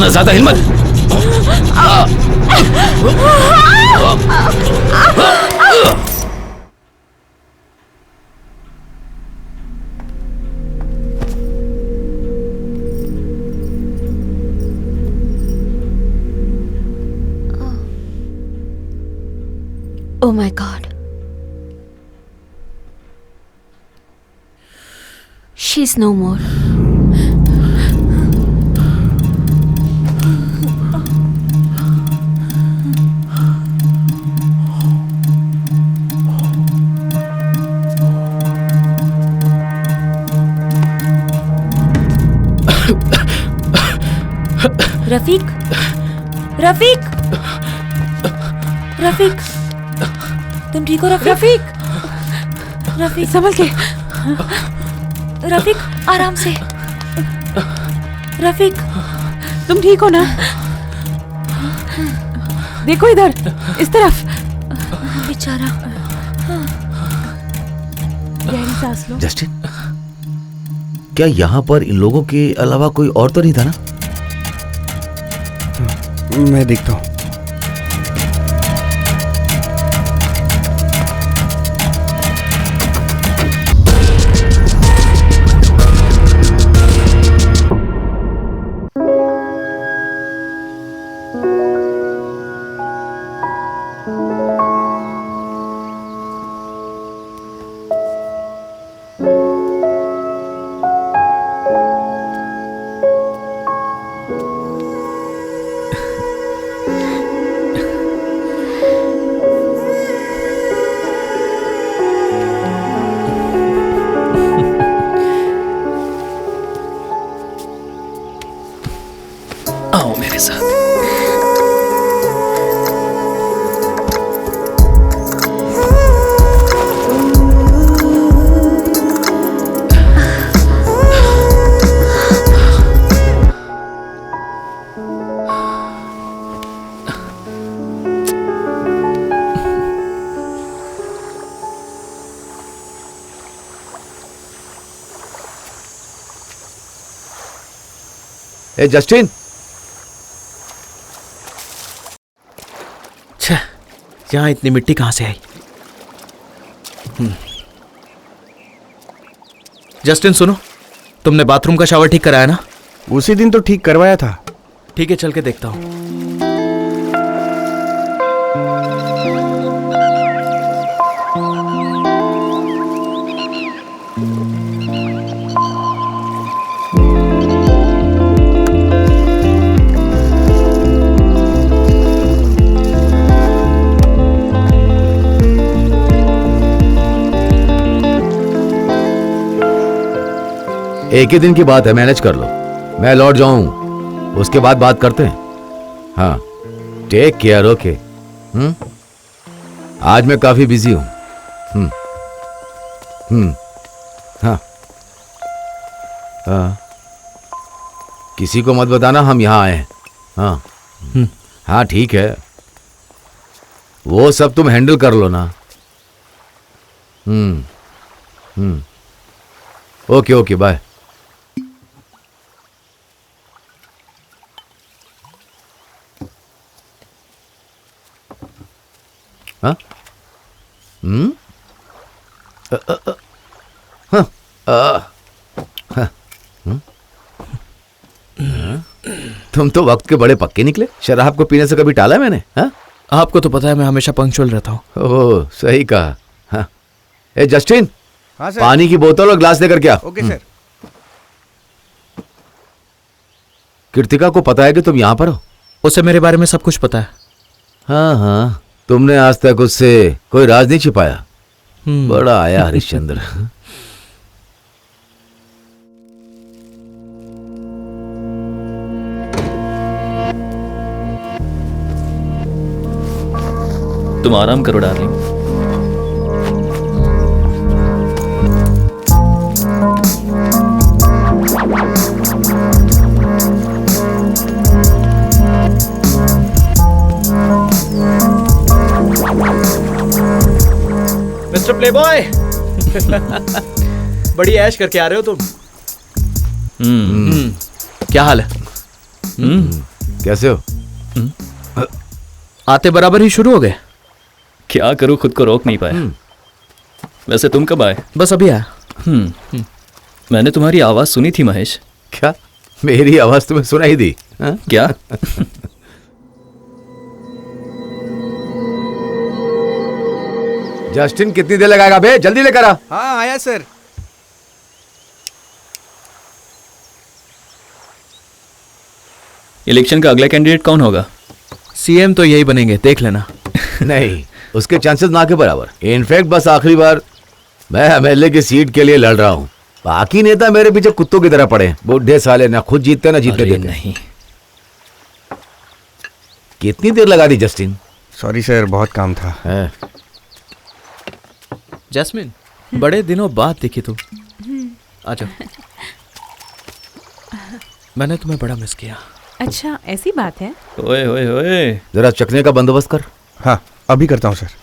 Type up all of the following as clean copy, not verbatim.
ना ज्यादा हिम्मत। Oh my God. She's no more. Rafiq, Rafiq, Rafiq, तुम ठीक हो रफीक? रफीक संभल के। रफीक आराम से। रफीक तुम ठीक हो ना? देखो इधर, इस तरफ। बेचारा। गहरी सांस लो। जस्टिन, क्या यहाँ पर इन लोगों के अलावा कोई और तो नहीं था ना? मैं देखता हूँ। आओ मेरे साथ। ए जस्टिन, यहाँ इतनी मिट्टी कहाँ से आई? जस्टिन सुनो, तुमने बाथरूम का शावर ठीक कराया ना? उसी दिन तो ठीक करवाया था। ठीक है, चल के देखता हूँ। एक ही दिन की बात है, मैनेज कर लो। मैं लौट जाऊं, उसके बाद बात करते हैं। हाँ, टेक केयर। ओके। आज मैं काफी बिजी हूं। हाँ हाँ, किसी को मत बताना हम यहाँ आए हैं। हाँ हाँ ठीक है, वो सब तुम हैंडल कर लो ना। Okay okay, bye. हाँ? तुम तो वक्त के बड़े पक्के निकले। शराब को पीने से कभी टाला मैंने? हाँ? आपको तो पता है मैं हमेशा पंक्चुअल रहता हूँ। ओह, सही कहा। हाँ। ए जस्टिन, हाँ सर। पानी की बोतल और ग्लास लेकर क्या? Okay sir. कृतिका को पता है कि तुम यहाँ पर हो? उसे मेरे बारे में सब कुछ पता है। हाँ हाँ, तुमने आज तक उससे कोई राज नहीं छिपाया। बड़ा आया हरिश्चंद्र। तुम आराम करो डार्लिंग। मिस्टर प्लेबॉय, बड़ी ऐश करके आ रहे हो तुम। क्या हाल है? कैसे हो? आते बराबर ही शुरू हो गए। क्या करूं, खुद को रोक नहीं पाया। वैसे तुम कब आए? बस अभी आया। मैंने तुम्हारी आवाज सुनी थी महेश। क्या मेरी आवाज तुम्हें सुनाई दी? हाँ? क्या? जस्टिन कितनी देर लगाएगा बे? जल्दी लेकर आ। हाँ आया सर। इलेक्शन का अगला कैंडिडेट कौन होगा? सीएम तो यही बनेंगे, देख लेना। नहीं, उसके चांसेस ना के बराबर। इनफैक्ट बस आखिरी बार मैं एमएलए की सीट के लिए लड़ रहा हूँ। बाकी नेता मेरे पीछे कुत्तों की तरह पड़े, बूढ़े साले, ना खुद जीतते ना जीतने अरे देते। नहीं। कितनी देर लगा दी जस्टिन? सॉरी सर, बहुत काम था। हैं? जैस्मिन, बड़े दिनों बाद दिखी तू। आ जाओ। मैंने तुम्हें बड़ा मिस किया। अच्छा ऐसी बात है। ओए ओए ओए, जरा चखने का बंदोबस्त कर। हाँ अभी करता हूँ सर।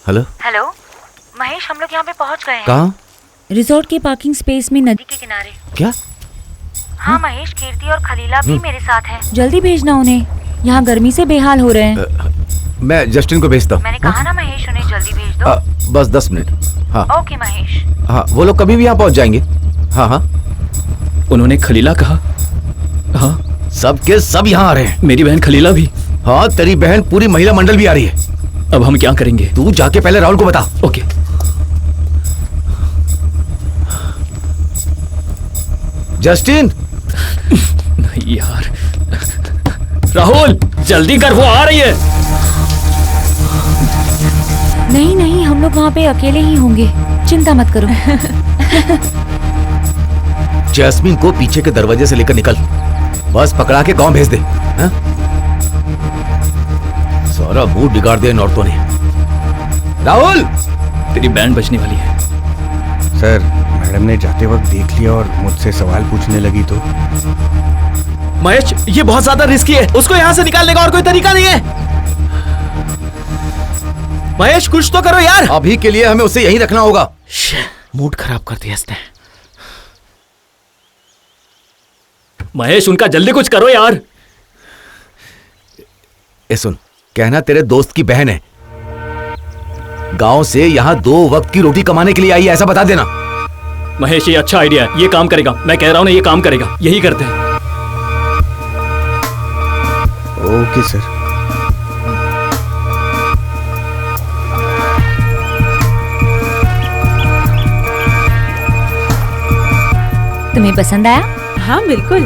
हेलो, हेलो महेश, हम लोग यहाँ पे पहुँच गए हैं। कहाँ? रिजॉर्ट के पार्किंग स्पेस में नदी के किनारे। क्या? हाँ महेश, कीर्ति और खलीला भी मेरे साथ हैं। जल्दी भेजना उन्हें, यहाँ गर्मी से बेहाल हो रहे हैं। मैं जस्टिन को भेजता हूँ। मैंने कहा ना महेश, उन्हें जल्दी भेज दो। बस 10 मिनट। हाँ ओके महेश। हाँ, वो लोग कभी भी यहाँ पहुँच जाएंगे। हाँ हाँ, उन्होंने खलीला कहा? हाँ, सब के सब यहाँ आ रहे हैं। मेरी बहन खलीला भी। हाँ, तेरी बहन पूरी महिला मंडल भी आ रही है। अब हम क्या करेंगे? तू जाके पहले राहुल को बता। ओके। जस्टिन! नहीं यार, राहुल जल्दी कर, वो आ रही है। नहीं नहीं, हम लोग वहाँ पे अकेले ही होंगे, चिंता मत करो। जैस्मिन को पीछे के दरवाजे से लेकर निकल, बस पकड़ा के गांव भेज दे। हाँ? सारा मूड बिगाड़ दिया इन औरतों ने। राहुल! तेरी बैंड बजने वाली है। सर मैडम ने जाते वक्त देख लिया और मुझसे सवाल पूछने लगी तो। महेश, ये बहुत ज्यादा रिस्की है। उसको यहाँ से निकालने का और कोई तरीका नहीं है। महेश कुछ तो करो यार। अभी के लिए हमें उसे यहीं रखना होगा। मूड खराब कर दिया इसने। महेश, उनका जल्दी कुछ करो यार। ए सुन, कहना तेरे दोस्त की बहन है, गांव से यहाँ 2 वक्त की रोटी कमाने के लिए आई है, ऐसा बता देना। महेश, ये अच्छा आइडिया है, ये काम करेगा। मैं कह रहा हूं ना, ये काम करेगा। यही करते हैं। Okay sir. तुम्हें पसंद आया? हाँ बिल्कुल।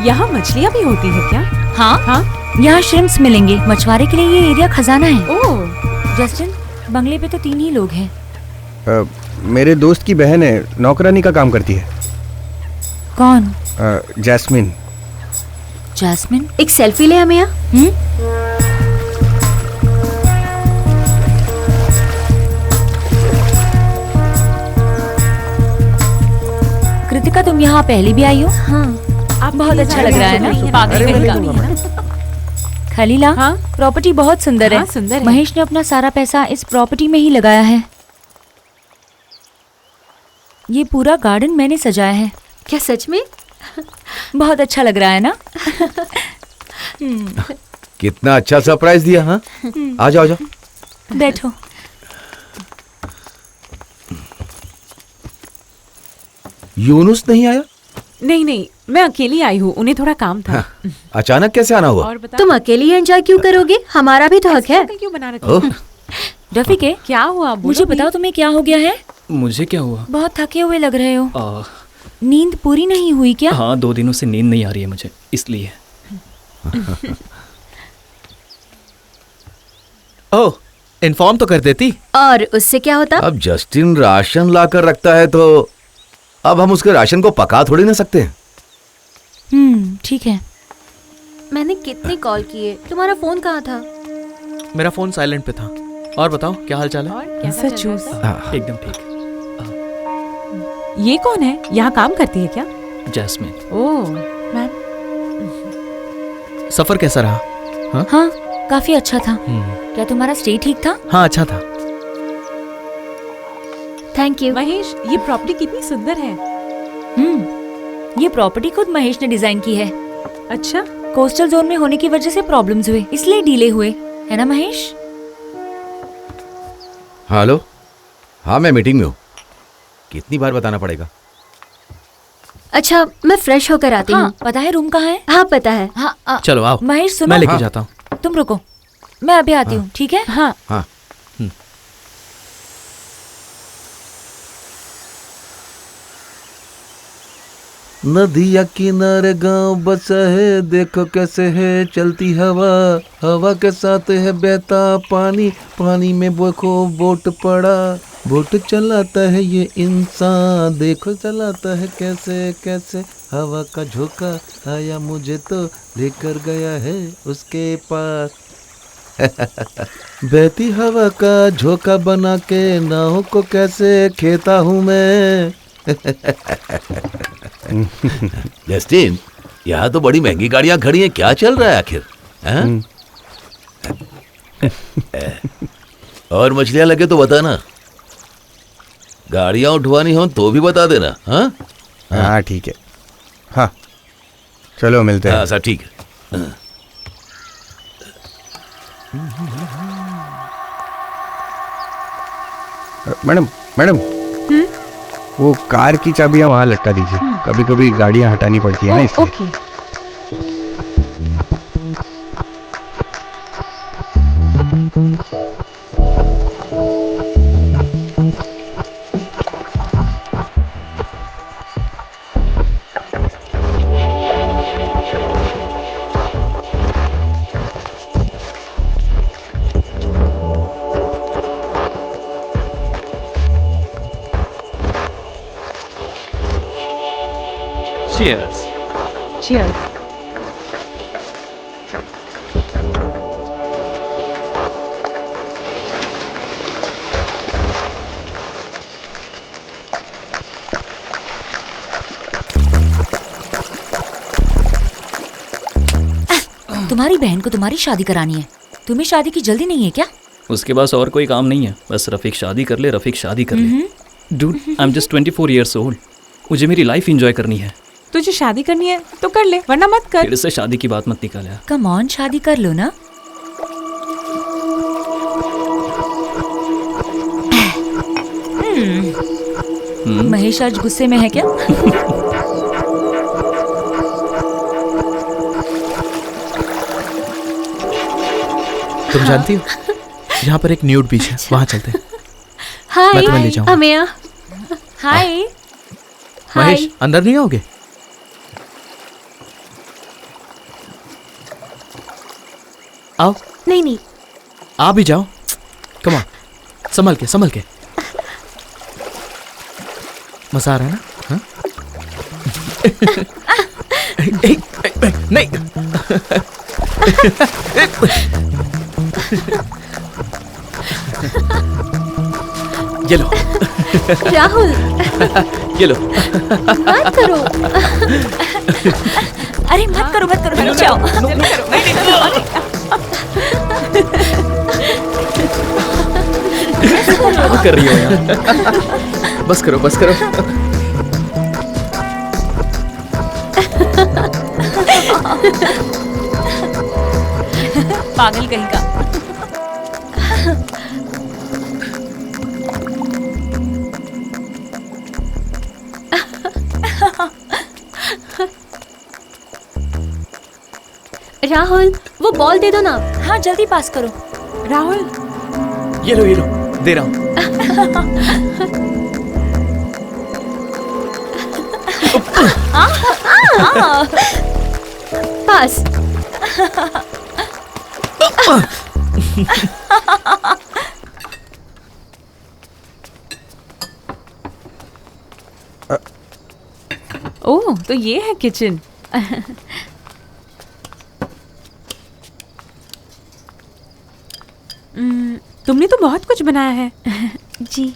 यहाँ मछलियाँ भी होती है क्या? हाँ हाँ। यहाँ श्रिम्प्स मिलेंगे। मछुआरे के लिए ये एरिया खजाना है। ओह। जस्टिन, बंगले पे तो 3 ही लोग हैं। मेरे दोस्त की बहन है, नौकरानी का काम करती है। कौन? जैस्मिन। जैस्मिन? एक सेल्फी ले हमें यहाँ। कृतिका, तुम यहाँ पहले भी आई हो? हाँ, आप बहुत अच्छा लग रहा है ना, पागल अरे, का। मैं खलीला, हाँ? प्रॉपर्टी बहुत सुंदर है। हाँ, सुंदर है। महेश ने अपना सारा पैसा इस प्रॉपर्टी में ही लगाया है। ये पूरा गार्डन मैंने सजाया है। क्या सच में? बहुत अच्छा लग रहा है ना? कितना अच्छा सरप्राइज दिया। हाँ, आ जाओ, आ जाओ। बैठो। यूनुस नहीं आया? नहीं नहीं, मैं अकेली आई हूँ, उन्हें थोड़ा काम था। हाँ, अचानक कैसे आना हुआ? और बता, तुम अकेले एंजॉय क्यों करोगे? हमारा भी तो हक है। क्यों बना रखी? ओह, रफीक है, क्या हुआ? बोलो मुझे भी। बताओ तुम्हें क्या हो गया है? मुझे क्या हुआ? बहुत थके हुए लग रहे हो। आ, नींद पूरी नहीं हुई क्या? हाँ, 2 दिनों से नींद नहीं आ रही है मुझे, इसलिए। ओह, इन्फॉर्म तो कर देती। और उससे क्या होता? अब जस्टिन राशन लाकर रखता है तो अब हम उसके राशन को पका थोड़ी ना सकते हैं। ठीक है। मैंने कितने कॉल किए, तुम्हारा फोन कहाँ था? मेरा फोन साइलेंट पे था। और बताओ क्या हाल चाल है? और कैसा चूस? एकदम ठीक। ये कौन है? यहाँ काम करती है क्या? जैस्मिन। ओह मैम, सफर कैसा रहा? हाँ काफी अच्छा था। क्या तुम्हारा स्टे ठीक था? हाँ अच्छा था। Thank you. महेश ये प्रॉपर्टी कितनी सुंदर है। ये प्रॉपर्टी खुद महेश ने डिजाइन की है। अच्छा, कोस्टल जोन में होने की वजह से प्रॉब्लम्स हुए, इसलिए डिले हुए, है ना महेश? हेलो। हाँ मैं मीटिंग में हूँ। कितनी बार बताना पड़ेगा? अच्छा मैं फ्रेश होकर आती हूँ। हाँ पता है रूम कहाँ है? हाँ पता है। हाँ चलो आओ, महेश सुनो, मैं लेके हाँ। जाता हूँ। तुम रुको, मैं अभी आती हूँ, ठीक है? हाँ हाँ नदिया किनारे गांव बसा है, देखो कैसे है चलती हवा, हवा के साथ है बहता पानी, पानी में देखो बोट पड़ा, बोट चलाता है ये इंसान, देखो चलाता है कैसे कैसे, हवा का झोंका आया मुझे तो लेकर गया है उसके पास। बहती हवा का झोंका बना के नाव को कैसे खेता हूँ मैं। जस्टिन, यहाँ तो बड़ी महंगी गाड़ियाँ खड़ी हैं, क्या चल रहा है आखिर? हैं? और मछलियाँ लगे तो बताना, गाड़ियाँ उठवानी हो तो भी बता देना। हाँ हाँ ठीक है। हाँ चलो मिलते हैं। हाँ सर ठीक है। मैडम मैडम, वो कार की चाबियां वहाँ लटका दीजिए, कभी कभी गाड़ियाँ हटानी पड़ती है ना इसलिए। ओके। Cheers. Cheers. तुम्हारी बहन को तुम्हारी शादी करानी है, तुम्हें शादी की जल्दी नहीं है क्या? उसके पास और कोई काम नहीं है, बस रफीक शादी कर ले, रफीक शादी कर ले। Dude, I am just 24 years old. मुझे मेरी लाइफ एंजॉय करनी है। तुझे शादी करनी है तो कर ले, वरना मत कर। फिर से शादी की बात मत निकाल यार। कम ऑन, शादी कर लो ना। महेश आज गुस्से में है क्या? तुम जानती हो, यहाँ पर एक न्यूड बीच है, वहाँ चलते हैं। मैं तुम्हें ले हाय जाऊंगा। अमेया। हाय। महेश अंदर नहीं आओगे? आओ, नहीं नहीं, आ भी जाओ। कम ऑन, संभल के संभल के। मजा आ रहा है ना? हाँ? नहीं। ये लो, राहुल ये लो। मत करो। अरे मत करो मत करो, रुक जाओ। क्या कर रही हो यार? बस करो बस करो। पागल कहीं का। राहुल वो बॉल दे दो ना। हाँ जल्दी पास करो। राहुल, ये लो दे रहा हूँ। पास। ओह तो ये है किचन। तुमने तो बहुत कुछ बनाया है। जी।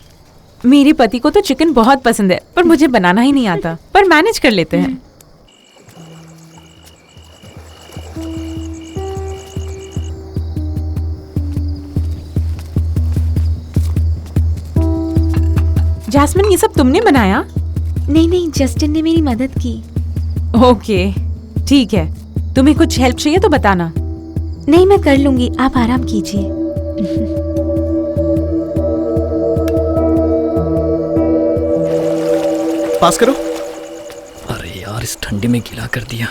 मेरे पति को तो चिकन बहुत पसंद है, पर मुझे बनाना ही नहीं आता, पर मैनेज कर लेते हैं। जैस्मिन, ये सब तुमने बनाया? नहीं, जस्टिन ने मेरी मदद की। ओके, ठीक है। तुम्हें कुछ हेल्प चाहिए तो बताना। नहीं, मैं कर लूंगी, आप आराम कीजिए। पास करो। अरे यार, इस ठंडी में गीला कर दिया।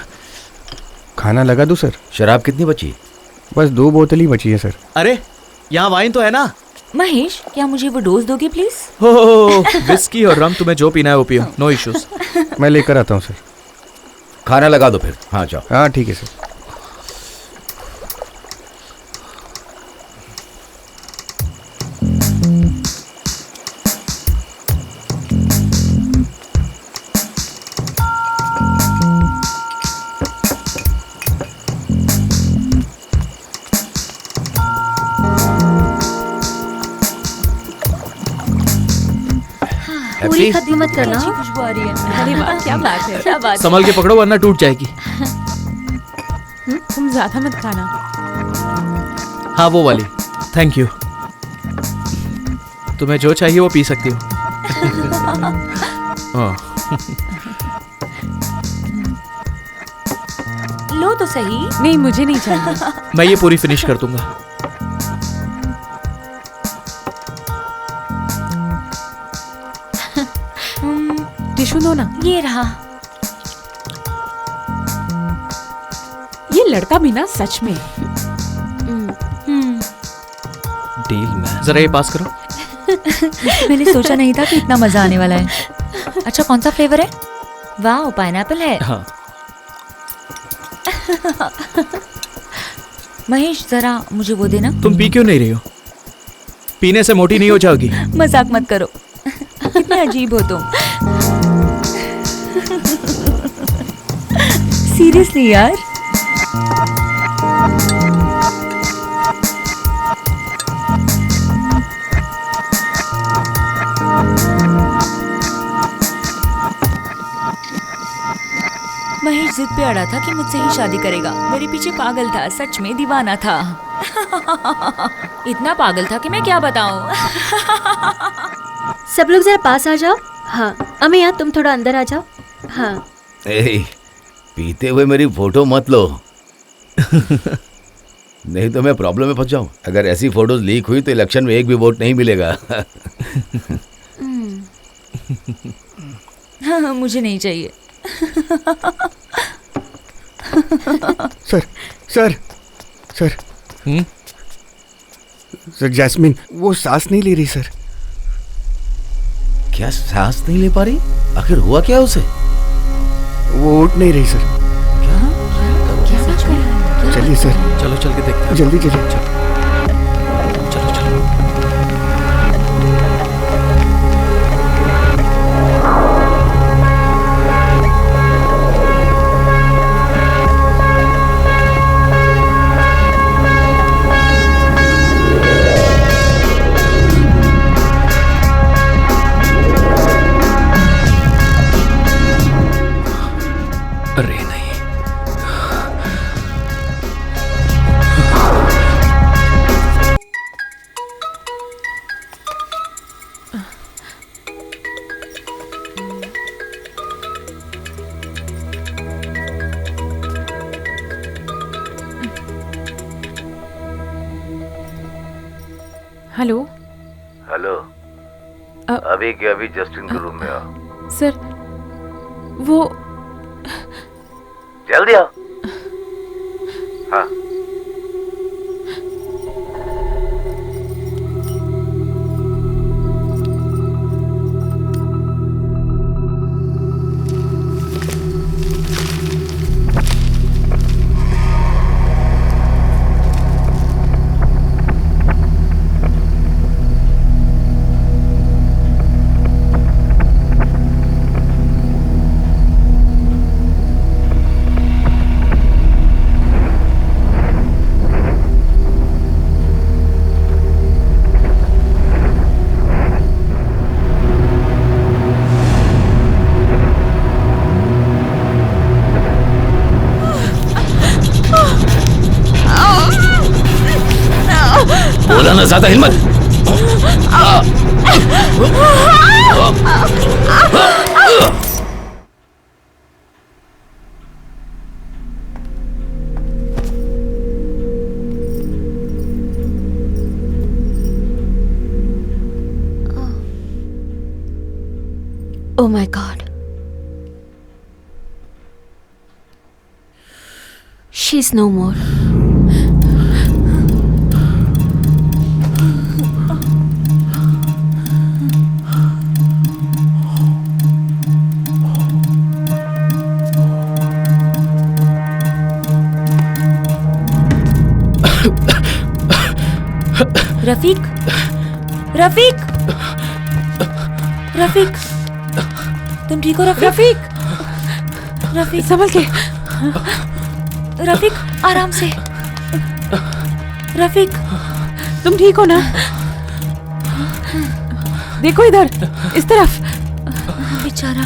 खाना लगा दूं सर? शराब कितनी बची? बस 2 बोतल ही बची है सर। अरे यहाँ वाइन तो है ना? महेश, क्या मुझे वो डोज दोगे प्लीज? हो विस्की और रम, तुम्हें जो पीना है वो पियो, नो इश्यूज। मैं लेकर आता हूँ सर। खाना लगा दो फिर। हाँ जाओ। हाँ ठीक है सर। पूरी खत्म मत करना। अच्छी खुशबू आ रही है। अरे वाह, क्या बात है। क्या बात है। संभल के पकड़ो वरना टूट जाएगी। तुम ज्यादा मत खाना। हाँ वो वाली, थैंक यू। तुम्हें जो चाहिए वो पी सकती हो। हाँ। लो तो सही। नहीं, मुझे नहीं चाहिए। मैं ये पूरी फिनिश कर दूंगा। टिश्यू दो ना। ये रहा। ये लड़का भी ना सच में। Deal man. जरा ये पास करो। मैंने सोचा नहीं था कि इतना मजा आने वाला है। अच्छा, कौन सा फ्लेवर है? वाह, पाइनएप्पल है। हाँ। महेश, जरा मुझे वो देना। तुम पी क्यों नहीं रही हो? पीने से मोटी नहीं हो जाओगी। मजाक मत करो। कितने अजीब हो तुम। सीरियसली यार। महेश जिद पे अड़ा था कि मुझसे ही शादी करेगा। मेरे पीछे पागल था, सच में दीवाना था। इतना पागल था कि मैं क्या बताऊं। सब लोग जरा पास आ जाओ। हाँ अमिया, तुम थोड़ा अंदर आ जाओ। हाँ। पीते हुए मेरी फोटो मत लो। नहीं तो मैं प्रॉब्लम में फंस जाऊं। अगर ऐसी फोटोज लीक हुई तो इलेक्शन में एक भी वोट नहीं मिलेगा। हाँ, मुझे नहीं चाहिए। Sir sir sir sir, Jasmine वो सांस नहीं ले रही सर। क्या सांस नहीं ले पा रही? आखिर हुआ क्या उसे? वो उठ नहीं रही सर। चलिए सर, चलो चल के देखते हैं। जल्दी चलिए। चलो चलो। अरे नहीं। हेलो। हेलो। अभी के अभी जस्टिन के रूम में आओ। सर, वो जल्दी आओ। हाँ। ज्यादा हिम्मत। Oh my God. She's no more. Rafiq, Rafiq, Rafiq, तुम ठीक हो रफीक? रफीक, रफीक संभल के। रफीक आराम से। रफीक, तुम ठीक हो ना? देखो इधर, इस तरफ। बेचारा।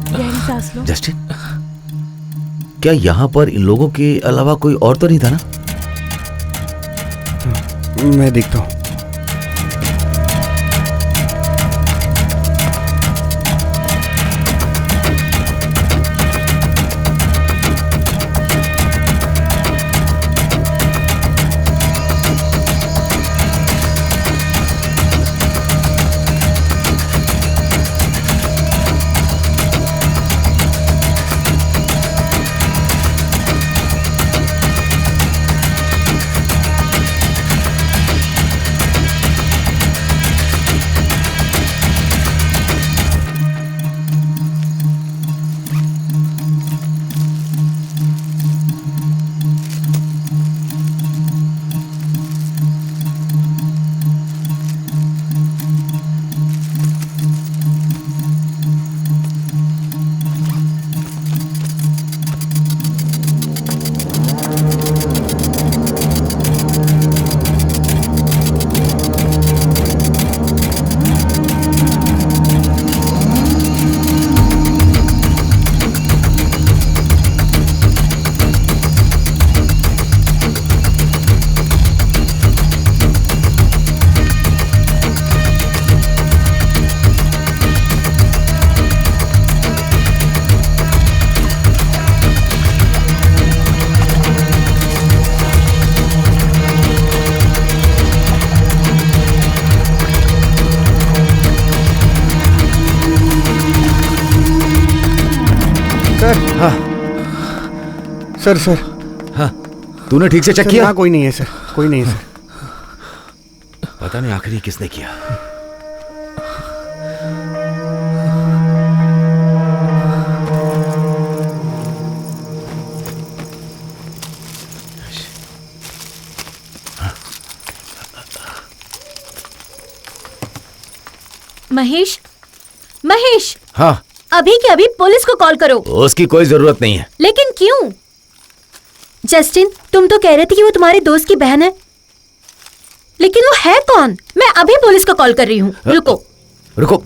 गहरी सांस लो। जस्टिन, क्या यहाँ पर इन लोगों के अलावा कोई और तो नहीं था ना? मैं देखता हूँ। Sir, sir. हाँ, तूने ठीक से चेक सर, किया? कोई नहीं है सर, कोई नहीं है सर। पता नहीं आखिर ये किसने किया। महेश, महेश, हाँ, अभी के अभी पुलिस को कॉल करो। उसकी कोई जरूरत नहीं है। लेकिन क्यों? जस्टिन, तुम तो कह रहे थे कि वो तुम्हारे दोस्त की बहन है, लेकिन वो है कौन? मैं अभी पुलिस को कॉल कर रही हूँ। रुको रुको,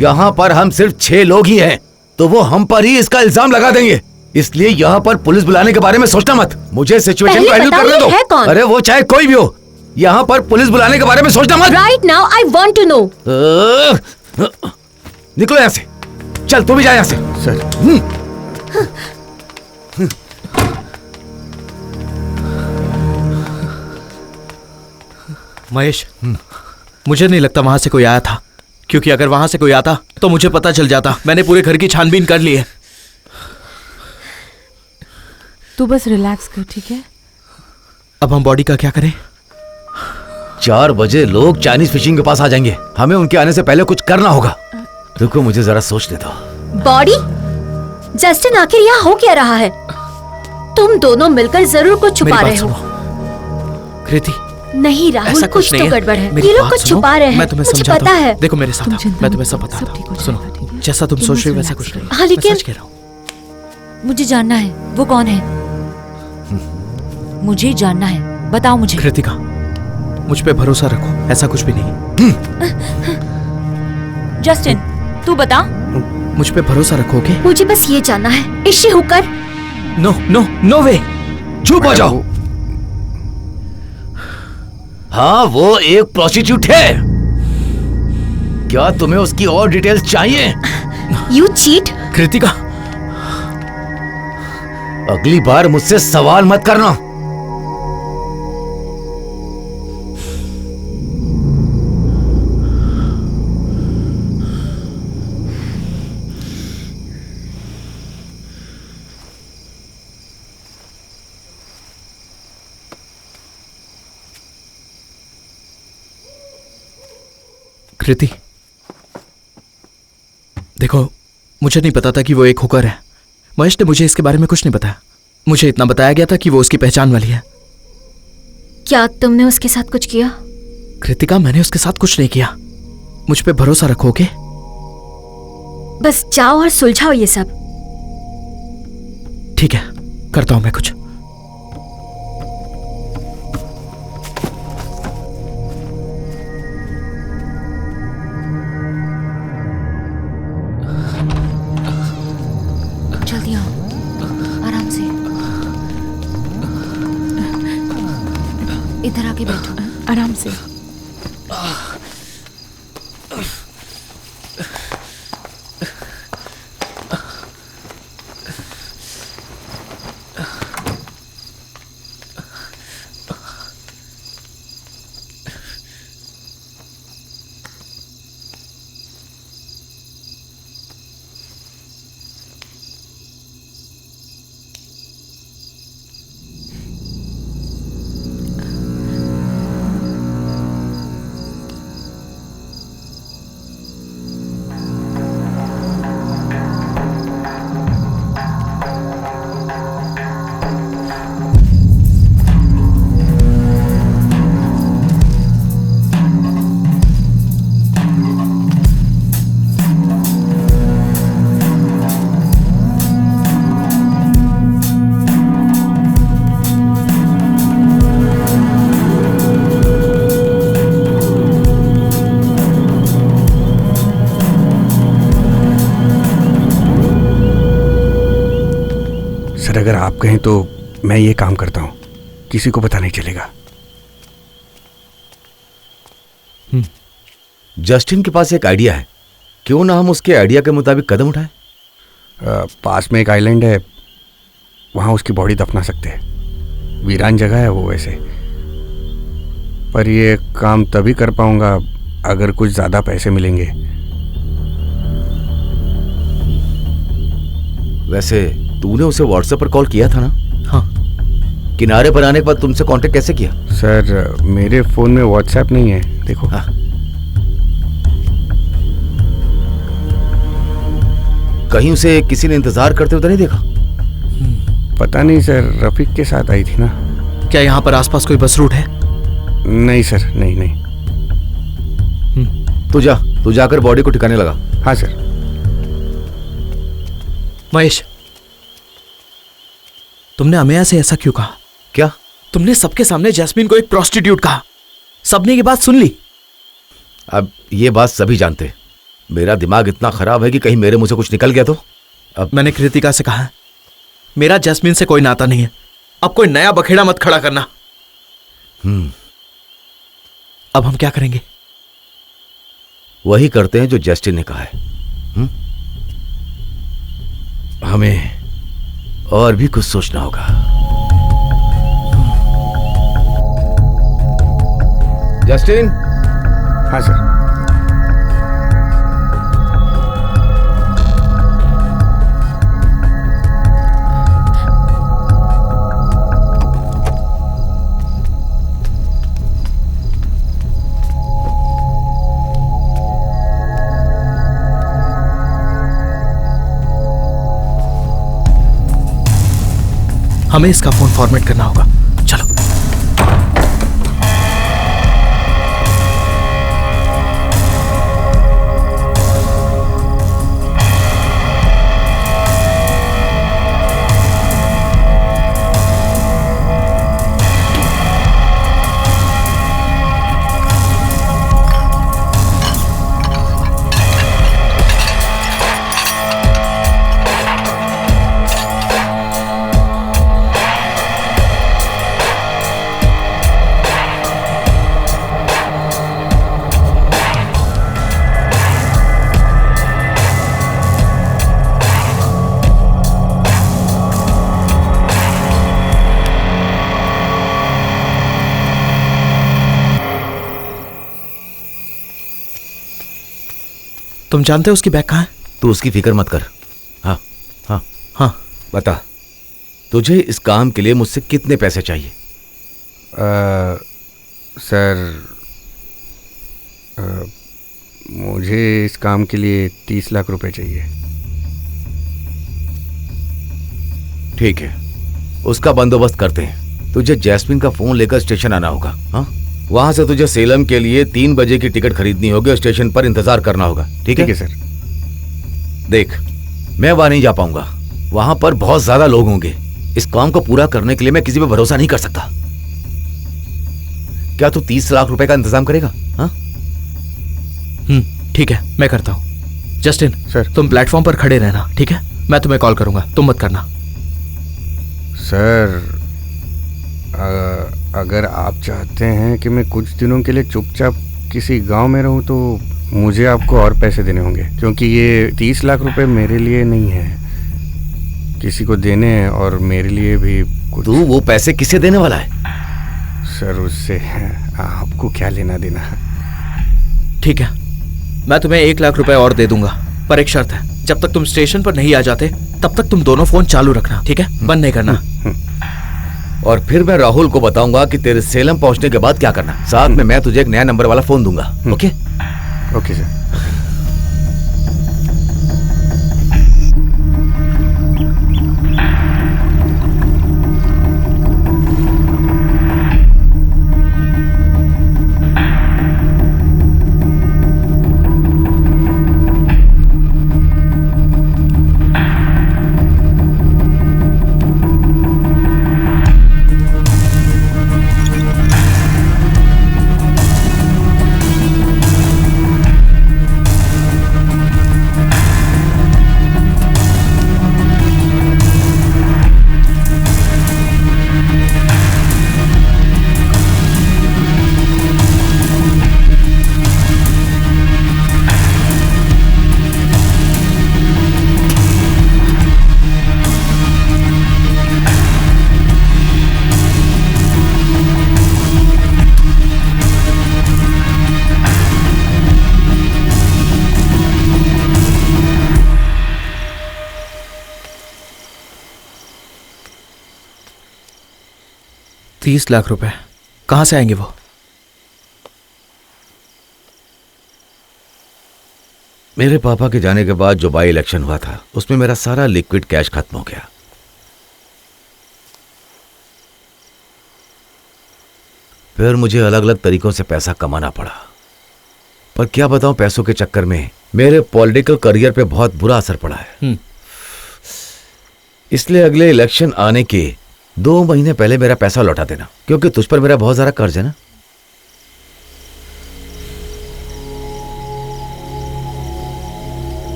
यहाँ पर हम सिर्फ 6 लोग ही हैं, तो वो हम पर ही इसका इल्जाम लगा देंगे। इसलिए यहाँ पर पुलिस बुलाने के बारे में सोचना मत। मुझे सिचुएशन को हैंडल करने दो। है कौन? अरे वो चाहे कोई भी हो, यहाँ पर पुलिस बुलाने के बारे में सोचना मत। Right now I want to know. निकलो यहाँ से। चल तू भी जा यहाँ से। सर, महेश, मुझे नहीं लगता वहां से कोई आया था, क्योंकि अगर वहां से कोई आता तो मुझे पता चल जाता। मैंने पूरे घर की छानबीन कर ली है। तू बस रिलैक्स कर, ठीक है? अब हम बॉडी का क्या करें? 4 बजे लोग चाइनीज फिशिंग के पास आ जाएंगे। हमें उनके आने से पहले कुछ करना होगा। रुको, मुझे जरा सोचने दो। बॉडी? जस्टिन, आखिर यहाँ हो क्या रहा है? तुम दोनों मिलकर जरूर कुछ छुपा रहे हो। कृति, नहीं राहुल, कुछ तो गड़बड़ है। ये लोग कुछ छुपा रहे हैं। मैं तुम्हें मुझे समझाता पता हूँ। है। देखो मेरे साथ आओ, मैं तुम्हें सब बताता हूँ। सुनो, जैसा तुम सोच रहे हो वैसा कुछ नहीं। हाँ, लेकिन मैं सच कह रहा हूँ। मुझे जानना है वो कौन है। मुझे जानना है, बताओ मुझे। कृतिका, मुझ पे भरोसा रखो, ऐसा कुछ भी नहीं। जस्टिन, तू बता। मुझ पे भरोसा रखोगे? मुझे बस ये जानना है, is she hooker? No no no way. चुप हो जाओ। हाँ, वो एक प्रोस्टिट्यूट है। क्या तुम्हें उसकी और डिटेल्स चाहिए? You cheat. कृतिका, अगली बार मुझसे सवाल मत करना। कृति, देखो, मुझे नहीं पता था कि वो एक हुकर है। महेश ने मुझे इसके बारे में कुछ नहीं बताया। मुझे इतना बताया गया था कि वो उसकी पहचान वाली है। क्या तुमने उसके साथ कुछ किया? कृतिका, मैंने उसके साथ कुछ नहीं किया। मुझ पे भरोसा रखोगे? बस जाओ और सुलझाओ ये सब। ठीक है, करता हूं मैं कुछ। जल्दी आओ, आराम से। इधर आके बैठो। आराम से। सर, अगर आप कहें तो मैं ये काम करता हूँ, किसी को पता नहीं चलेगा। जस्टिन के पास एक आइडिया है, क्यों ना हम उसके आइडिया के मुताबिक कदम उठाएं? पास में एक आइलैंड है, वहाँ उसकी बॉडी दफना सकते हैं। वीरान जगह है वो वैसे, पर ये काम तभी कर पाऊंगा अगर कुछ ज़्यादा पैसे मिलेंगे। वैसे तूने उसे व्हाट्सएप पर कॉल किया था ना? हाँ। किनारे पर आने के बाद तुमसे कांटेक्ट कैसे किया? सर, मेरे फ़ोन में व्हाट्सएप नहीं है, देखो। हाँ। कहीं उसे किसी ने इंतजार करते हुए तो नहीं देखा? पता नहीं सर, रफीक के साथ आई थी ना। क्या यहाँ पर आसपास कोई बस रूट है? नहीं सर, नहीं। तू जाकर बॉडी को ठिकाने लगा। हाँ सर। महेश, तुमने अमेया से ऐसा क्यों कहा? क्या? तुमने सबके सामने जैस्मीन को एक प्रोस्टिट्यूट कहा। सबने ये बात सुन ली। अब ये बात सभी जानते। मेरा दिमाग इतना खराब है कि कहीं मेरे मुंह से कुछ निकल गया तो। अब मैंने कृतिका से कहा, मेरा जैस्मीन से कोई नाता नहीं है। अब कोई नया बखेड़ा मत खड़ा करना। अब हम क्या करेंगे? वही करते हैं जो जस्टिन ने कहा है। हमें और भी कुछ सोचना होगा। जस्टिन। हाँ सर। हमें इसका फोन फॉर्मेट करना होगा। चलो। तुम जानते हो उसकी बैग कहाँ है? तू उसकी फिक्र मत कर। हाँ हाँ हाँ बता, तुझे इस काम के लिए मुझसे कितने पैसे चाहिए? सर मुझे इस काम के लिए 30 लाख रुपए चाहिए। ठीक है, उसका बंदोबस्त करते हैं। तुझे जैस्मिन का फोन लेकर स्टेशन आना होगा। हाँ, वहां से तुझे सेलम के लिए 3 बजे की टिकट खरीदनी होगी और स्टेशन पर इंतजार करना होगा। ठीक है सर। देख, मैं वहां नहीं जा पाऊंगा, वहां पर बहुत ज्यादा लोग होंगे। इस काम को पूरा करने के लिए मैं किसी पे भरोसा नहीं कर सकता। क्या तू 30 लाख रुपए का इंतजाम करेगा? हाँ ठीक है, मैं करता हूँ। Justin sir. तुम प्लेटफॉर्म पर खड़े रहना, ठीक है? मैं तुम्हें कॉल करूंगा, तुम मत करना। सर अगर आप चाहते हैं कि मैं कुछ दिनों के लिए चुपचाप किसी गांव में रहूं तो मुझे आपको और पैसे देने होंगे, क्योंकि ये 30 लाख रुपए मेरे लिए नहीं है, किसी को देने हैं और मेरे लिए भी कुछ। तू वो पैसे किसे देने वाला है? सर उससे आपको क्या लेना देना है? ठीक है, मैं तुम्हें 1 लाख रुपए और दे दूंगा, पर एक शर्त है, जब तक तुम स्टेशन पर नहीं आ जाते तब तक तुम दोनों फोन चालू रखना, ठीक है? बंद नहीं करना। और फिर मैं राहुल को बताऊंगा कि तेरे सेलम पहुंचने के बाद क्या करना। साथ में मैं तुझे एक नया नंबर वाला फोन दूंगा। ओके? Okay sir. $30 लाख रुपए कहां से आएंगे वो? मेरे पापा के जाने के बाद जो बाई इलेक्शन हुआ था उसमें मेरा सारा लिक्विड कैश खत्म हो गया। फिर मुझे अलग अलग तरीकों से पैसा कमाना पड़ा, पर क्या बताऊं, पैसों के चक्कर में मेरे पॉलिटिकल करियर पे बहुत बुरा असर पड़ा है। इसलिए अगले इलेक्शन आने के 2 महीने पहले मेरा पैसा लौटा देना, क्योंकि तुझ पर मेरा बहुत ज्यादा कर्ज है ना।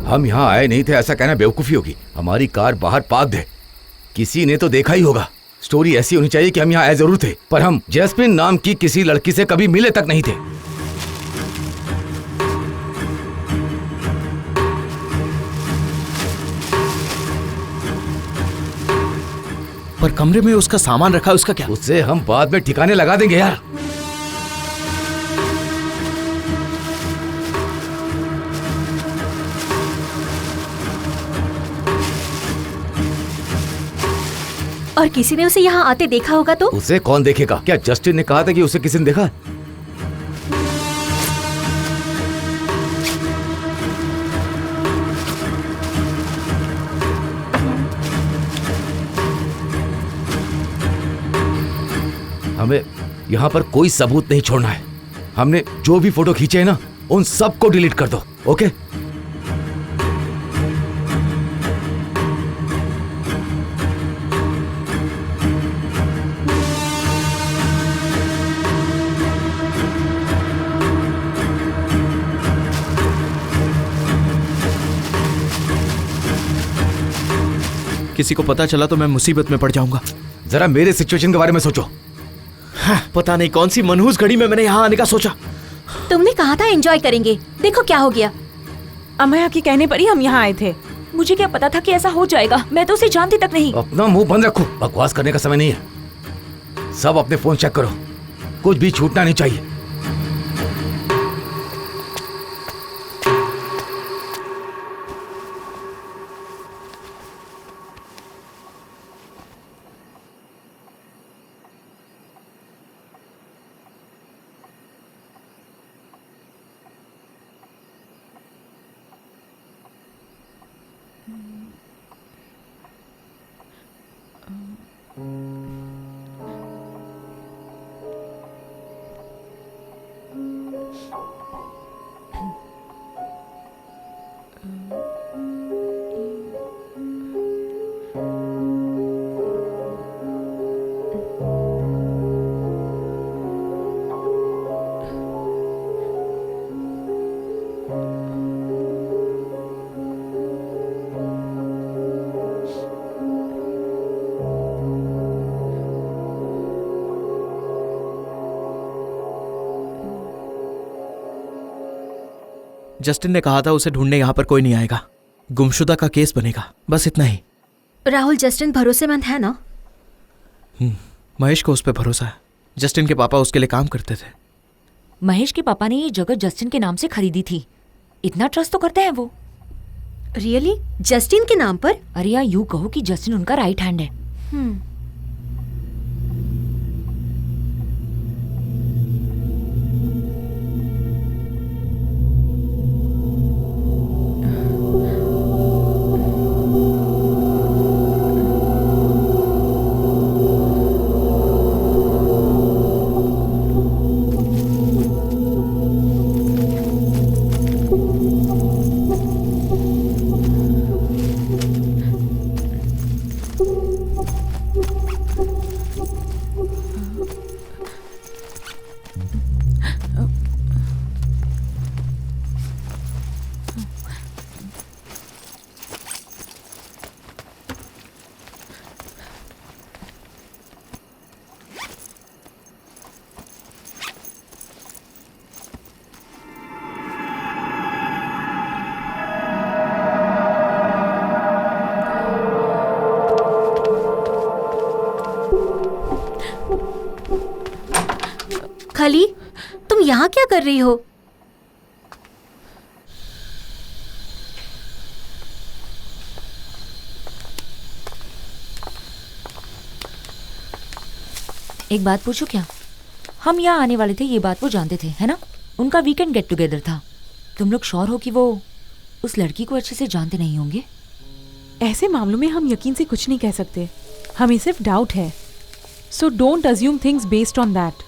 हम यहाँ आए नहीं थे ऐसा कहना बेवकूफी होगी। हमारी कार बाहर पार्क्ड है, किसी ने तो देखा ही होगा। स्टोरी ऐसी होनी चाहिए कि हम यहाँ आए जरूर थे, पर हम जैस्मिन नाम की किसी लड़की से कभी मिले तक नहीं थे। पर कमरे में उसका सामान रखा है, उसका क्या? उससे हम बाद में ठिकाने लगा देंगे यार। और किसी ने उसे यहाँ आते देखा होगा तो? उसे कौन देखेगा? क्या जस्टिन ने कहा था कि उसे किसी ने देखा? यहाँ पर कोई सबूत नहीं छोड़ना है। हमने जो भी फोटो खींचे हैं ना, उन सबको डिलीट कर दो। ओके? किसी को पता चला तो मैं मुसीबत में पड़ जाऊंगा। जरा मेरे सिचुएशन के बारे में सोचो। हाँ, पता नहीं कौन सी मनहूस घड़ी में मैंने यहाँ आने का सोचा। तुमने कहा था एंजॉय करेंगे, देखो क्या हो गया। अमया के कहने पर ही हम यहाँ आए थे। मुझे क्या पता था कि ऐसा हो जाएगा, मैं तो उसे जानती तक नहीं। अपना मुंह बंद रखो, बकवास करने का समय नहीं है। सब अपने फोन चेक करो, कुछ भी छूटना नहीं चाहिए। जस्टिन ने कहा था उसे ढूंढने यहाँ पर कोई नहीं आएगा, गुमशुदा का केस बनेगा, बस इतना ही। राहुल, जस्टिन भरोसेमंद है ना? महेश को उस पर भरोसा है। जस्टिन के पापा उसके लिए काम करते थे। महेश के पापा ने ये जगह जस्टिन के नाम से खरीदी थी, इतना ट्रस्ट तो करते हैं वो। रियली? जस्टिन के नाम पर? अरे या यूं कहो कि जस्टिन उनका राइट हैंड है। खली, तुम यहाँ क्या कर रही हो? एक बात पूछूं क्या? हम यहाँ आने वाले थे, ये बात वो जानते थे, है ना? उनका वीकेंड गेट टुगेदर था। तुम लोग श्योर हो कि वो उस लड़की को अच्छे से जानते नहीं होंगे? ऐसे मामलों में हम यकीन से कुछ नहीं कह सकते, हमें सिर्फ डाउट है। So don't assume things based on that.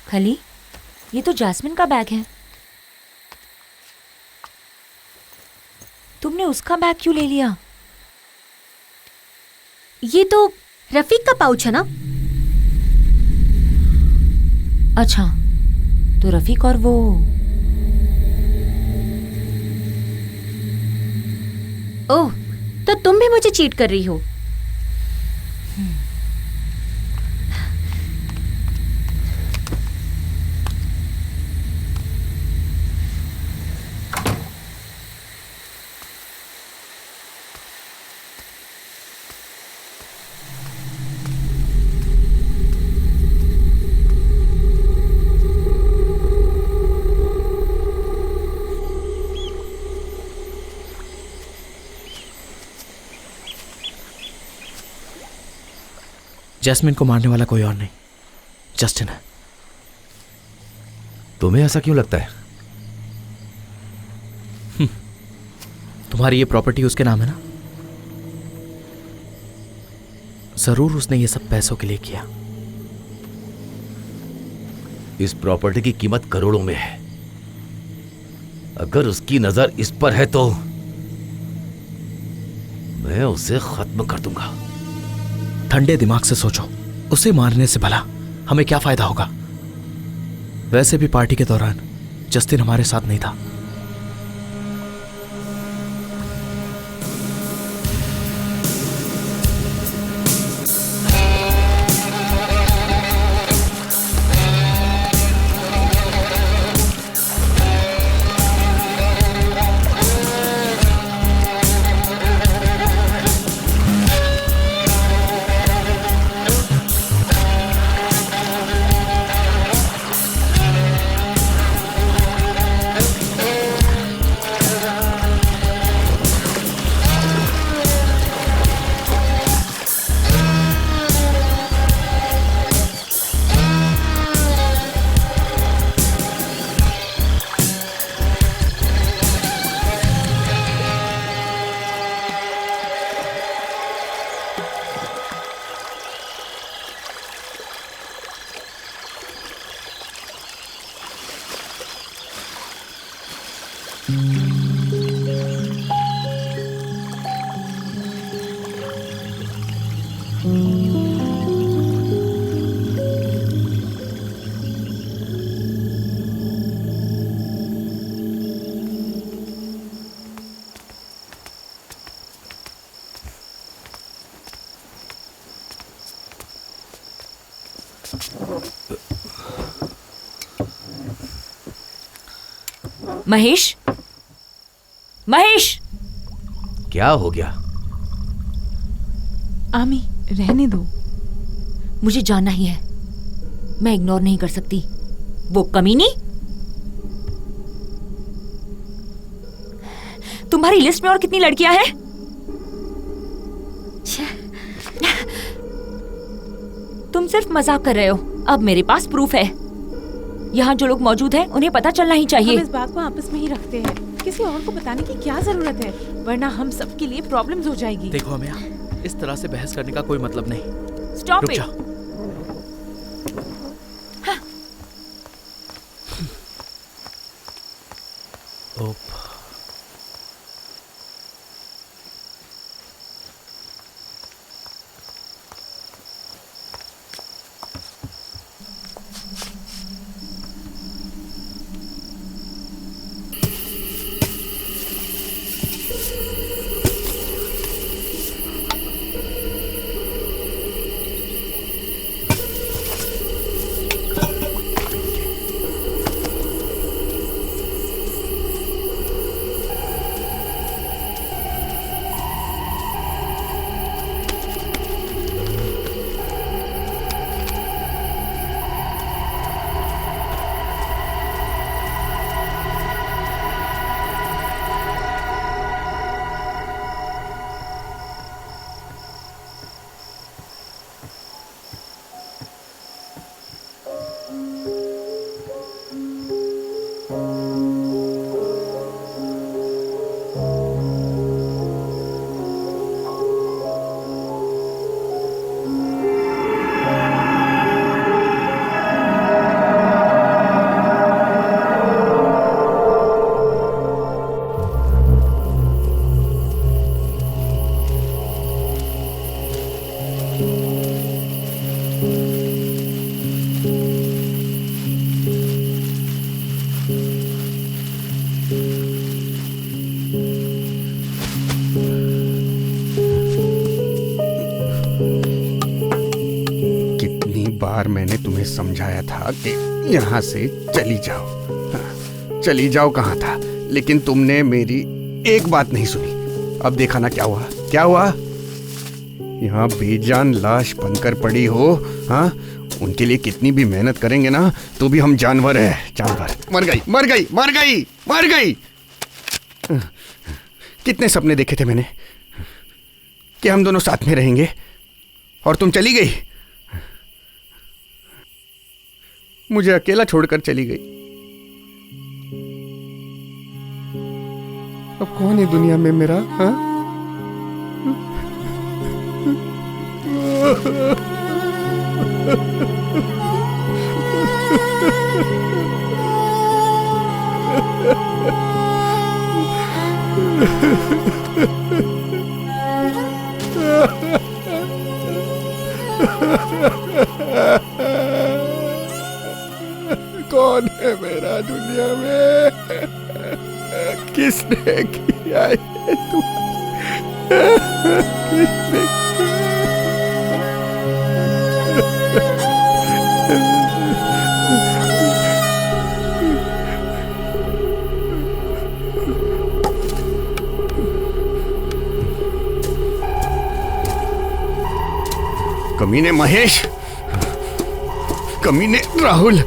खली, ये तो जैस्मिन का बैग है। तुमने उसका बैग क्यों ले लिया? ये तो रफीक का पाउच है ना? अच्छा, तो रफीक और वो ओह, तो तुम भी मुझे चीट कर रही हो। जैस्मिन को मारने वाला कोई और नहीं, जस्टिन है। तुम्हें ऐसा क्यों लगता है? तुम्हारी ये प्रॉपर्टी उसके नाम है ना? जरूर उसने ये सब पैसों के लिए किया। इस प्रॉपर्टी की कीमत करोड़ों में है। अगर उसकी नजर इस पर है तो मैं उसे खत्म कर दूंगा। ठंडे दिमाग से सोचो, उसे मारने से भला हमें क्या फायदा होगा? वैसे भी पार्टी के दौरान जस्टिन हमारे साथ नहीं था। महेश, महेश! क्या हो गया? आमी, रहने दो। मुझे जानना ही है, मैं इग्नोर नहीं कर सकती। वो कमीनी तुम्हारी लिस्ट में और कितनी लड़कियां हैं? तुम सिर्फ मजाक कर रहे हो। अब मेरे पास प्रूफ है। यहाँ जो लोग मौजूद हैं उन्हें पता चलना ही चाहिए। हम इस बात को आपस में ही रखते हैं। किसी और को बताने की क्या जरूरत है, वरना हम सब के लिए प्रॉब्लम्स हो जाएगी। देखो अमिया, इस तरह से बहस करने का कोई मतलब नहीं। स्टॉप रुक इट। जा। ओप। बार मैंने तुम्हें समझाया था कि यहाँ से चली जाओ। हाँ, चली जाओ कहाँ था, लेकिन तुमने मेरी एक बात नहीं सुनी। अब देखा ना क्या हुआ, क्या हुआ। यहाँ बेजान लाश बनकर पड़ी हो। हाँ, उनके लिए कितनी भी मेहनत करेंगे ना तो भी हम जानवर हैं, जानवर। मर गई, मर गई, मर गई, मर गई। कितने सपने देखे थे मैंने कि हम दोनों साथ में रहेंगे, और तुम चली गई, मुझे अकेला छोड़कर चली गई। अब कौन है दुनिया में मेरा? हाँ? कौन है मेरा दुनिया में? किसने किया ये किसने? कमीने महेश, कमीने राहुल।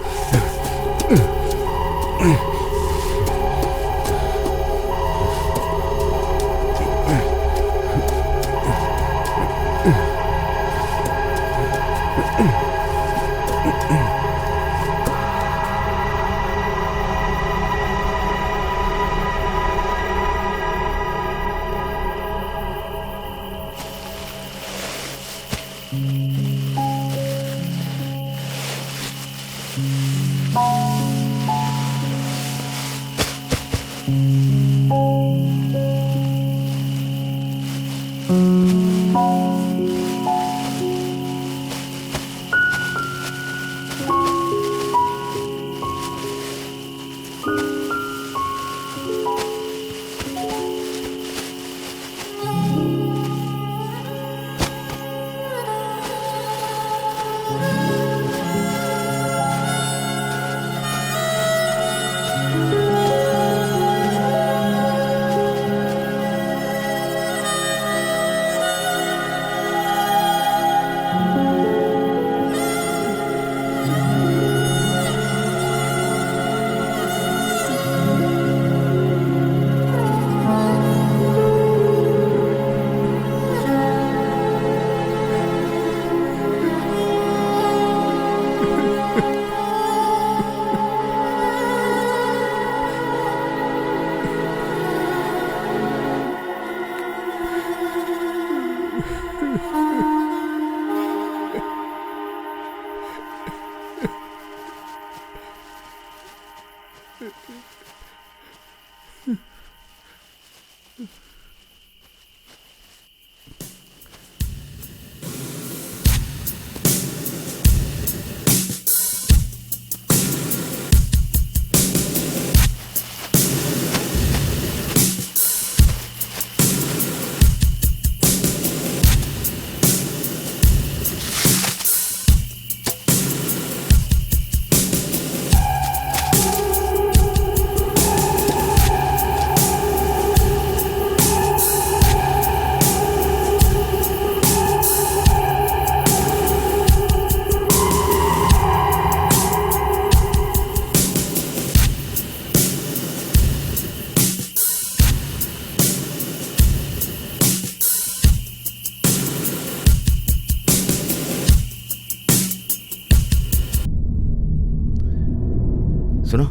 सुनो,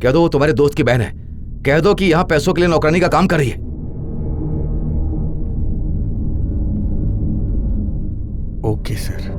कह दो वो तुम्हारे दोस्त की बहन है। कह दो कि यहां पैसों के लिए नौकरानी का काम कर रही है। Okay sir.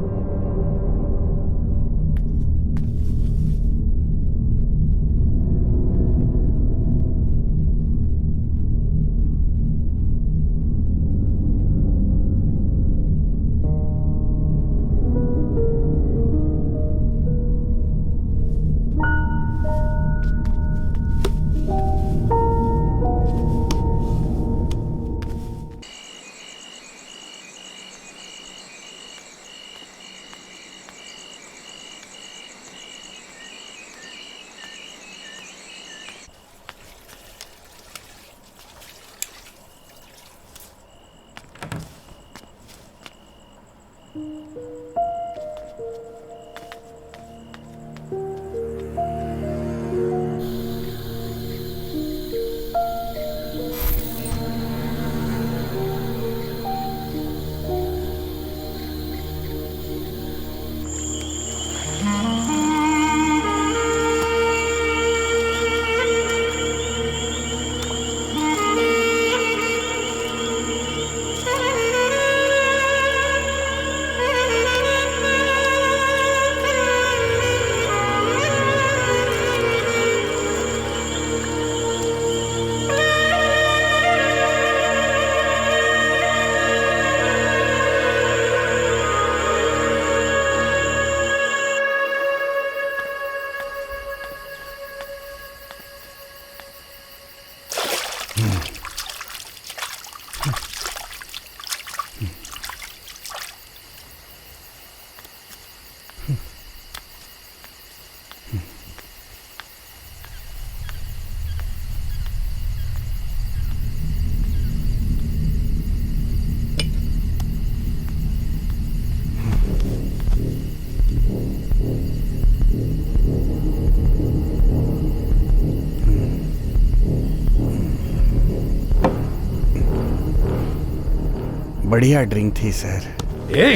बढ़िया ड्रिंक थी सर। ए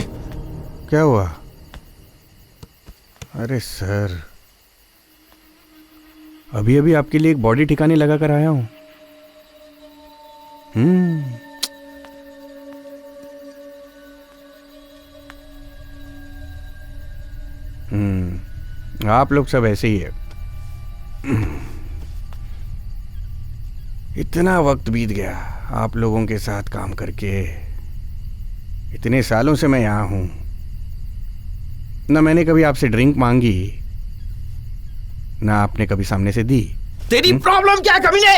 क्या हुआ? अरे सर, अभी अभी आपके लिए एक बॉडी ठिकाने लगा कर आया हूं। आप लोग सब ऐसे ही है। इतना वक्त बीत गया आप लोगों के साथ काम करके। इतने सालों से मैं यहाँ हूँ, ना मैंने कभी आपसे ड्रिंक मांगी, ना आपने कभी सामने से दी। तेरी प्रॉब्लम क्या है कमीने?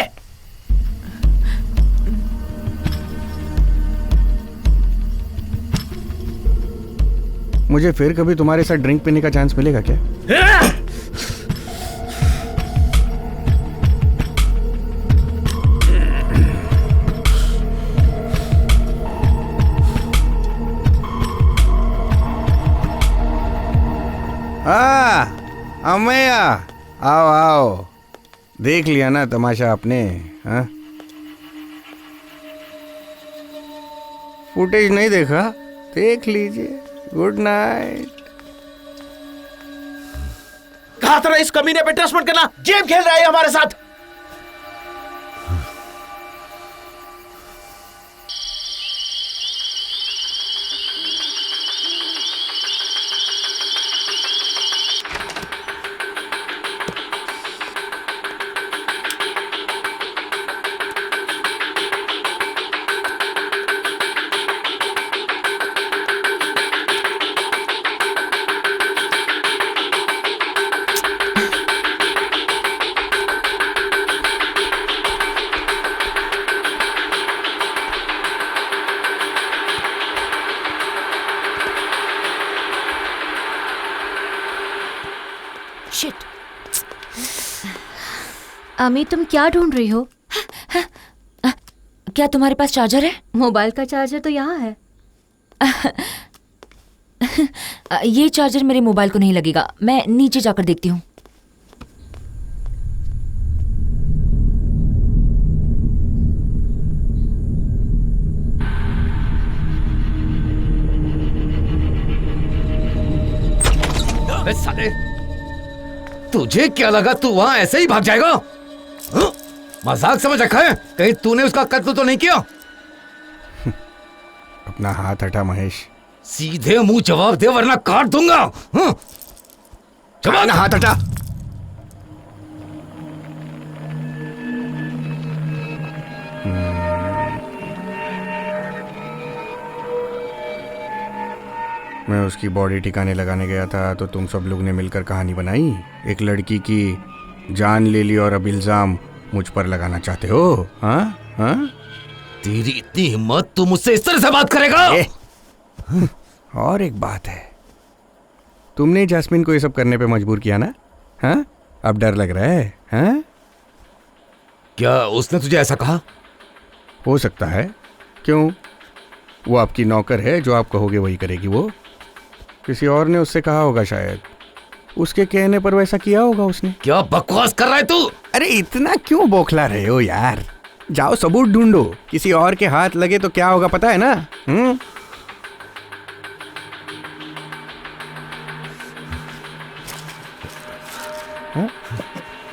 मुझे फिर कभी तुम्हारे साथ ड्रिंक पीने का चांस मिलेगा क्या? अम्मैया, आओ आओ। देख लिया ना तमाशा आपने? हाँ, फुटेज नहीं देखा? देख लीजिए। Good night. कहा था इस कमीने पे ट्रस्ट मत करना, गेम खेल रहा है हमारे साथ। शिट। अमी, तुम क्या ढूंढ रही हो? क्या तुम्हारे पास चार्जर है? मोबाइल का चार्जर तो यहाँ है। ये चार्जर मेरे मोबाइल को नहीं लगेगा, मैं नीचे जाकर देखती हूँ। साले, तुझे क्या लगा तू वहां ऐसे ही भाग जाएगा? हाँ? मजाक समझ रखा है? कहीं तूने उसका कत्ल तो नहीं किया? अपना हाथ हटा महेश। सीधे मुंह जवाब दे वरना काट दूंगा। हाँ? अपना हाथ हटा। मैं उसकी बॉडी ठिकाने लगाने गया था तो तुम सब लोग ने मिलकर कहानी बनाई। एक लड़की की जान ले ली और अब इल्जाम मुझ पर लगाना चाहते हो? हाँ हाँ, तेरी इतनी हिम्मत, तू मुझसे इस तरह से बात करेगा? और एक बात है, तुमने जैस्मिन को ये सब करने पे मजबूर किया ना? हाँ, अब डर लग रहा है? हाँ, क्या उसने तुझे ऐसा कहा? हो सकता है। क्यों? वो आपकी नौकर है, जो आप कहोगे वही करेगी वो। किसी और ने उससे कहा होगा शायद, उसके कहने पर वैसा किया होगा उसने। क्या बकवास कर रहा है तू? अरे इतना क्यों बौखला रहे हो यार? जाओ सबूत ढूंढो, किसी और के हाथ लगे तो क्या होगा पता है ना?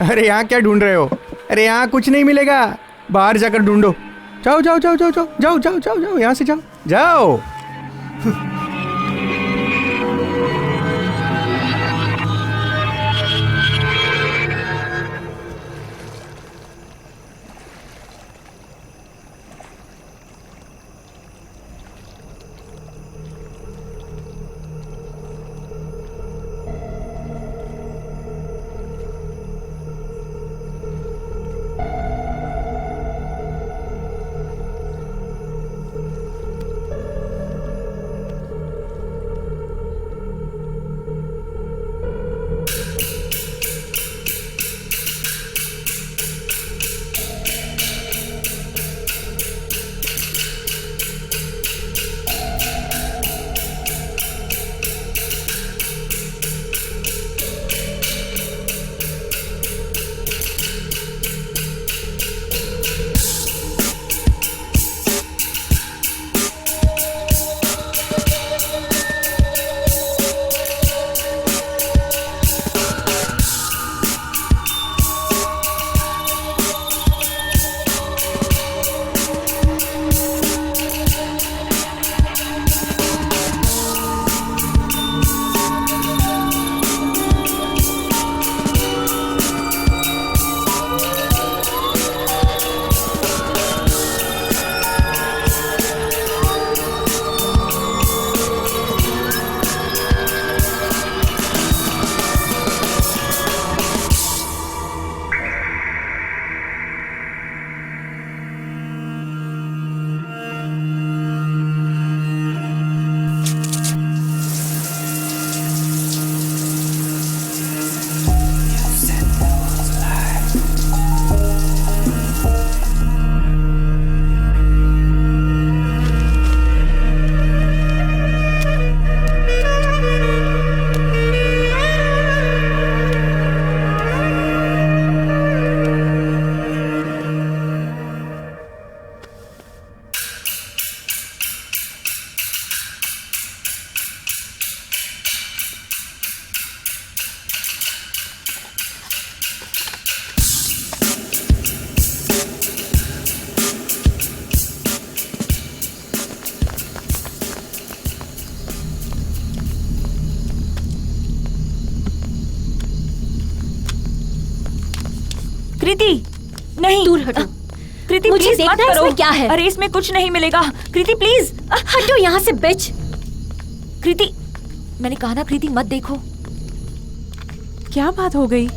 अरे यहाँ क्या ढूंढ रहे हो? अरे यहाँ कुछ नहीं मिलेगा, बाहर जाकर ढूंढो। जाओ जाओ जाओ जाओ जाओ जाओ जाओ जाओ जाओ, यहाँ से जाओ जाओ। कृति नहीं, दूर हटो। कृति मुझे प्लीज देखना मत है करो। इसमें क्या है। अरे इसमें कुछ नहीं मिलेगा। कृति प्लीज। हटो यहाँ से बिच। कृति, मैंने कहा ना कृति मत देखो। क्या बात हो गई?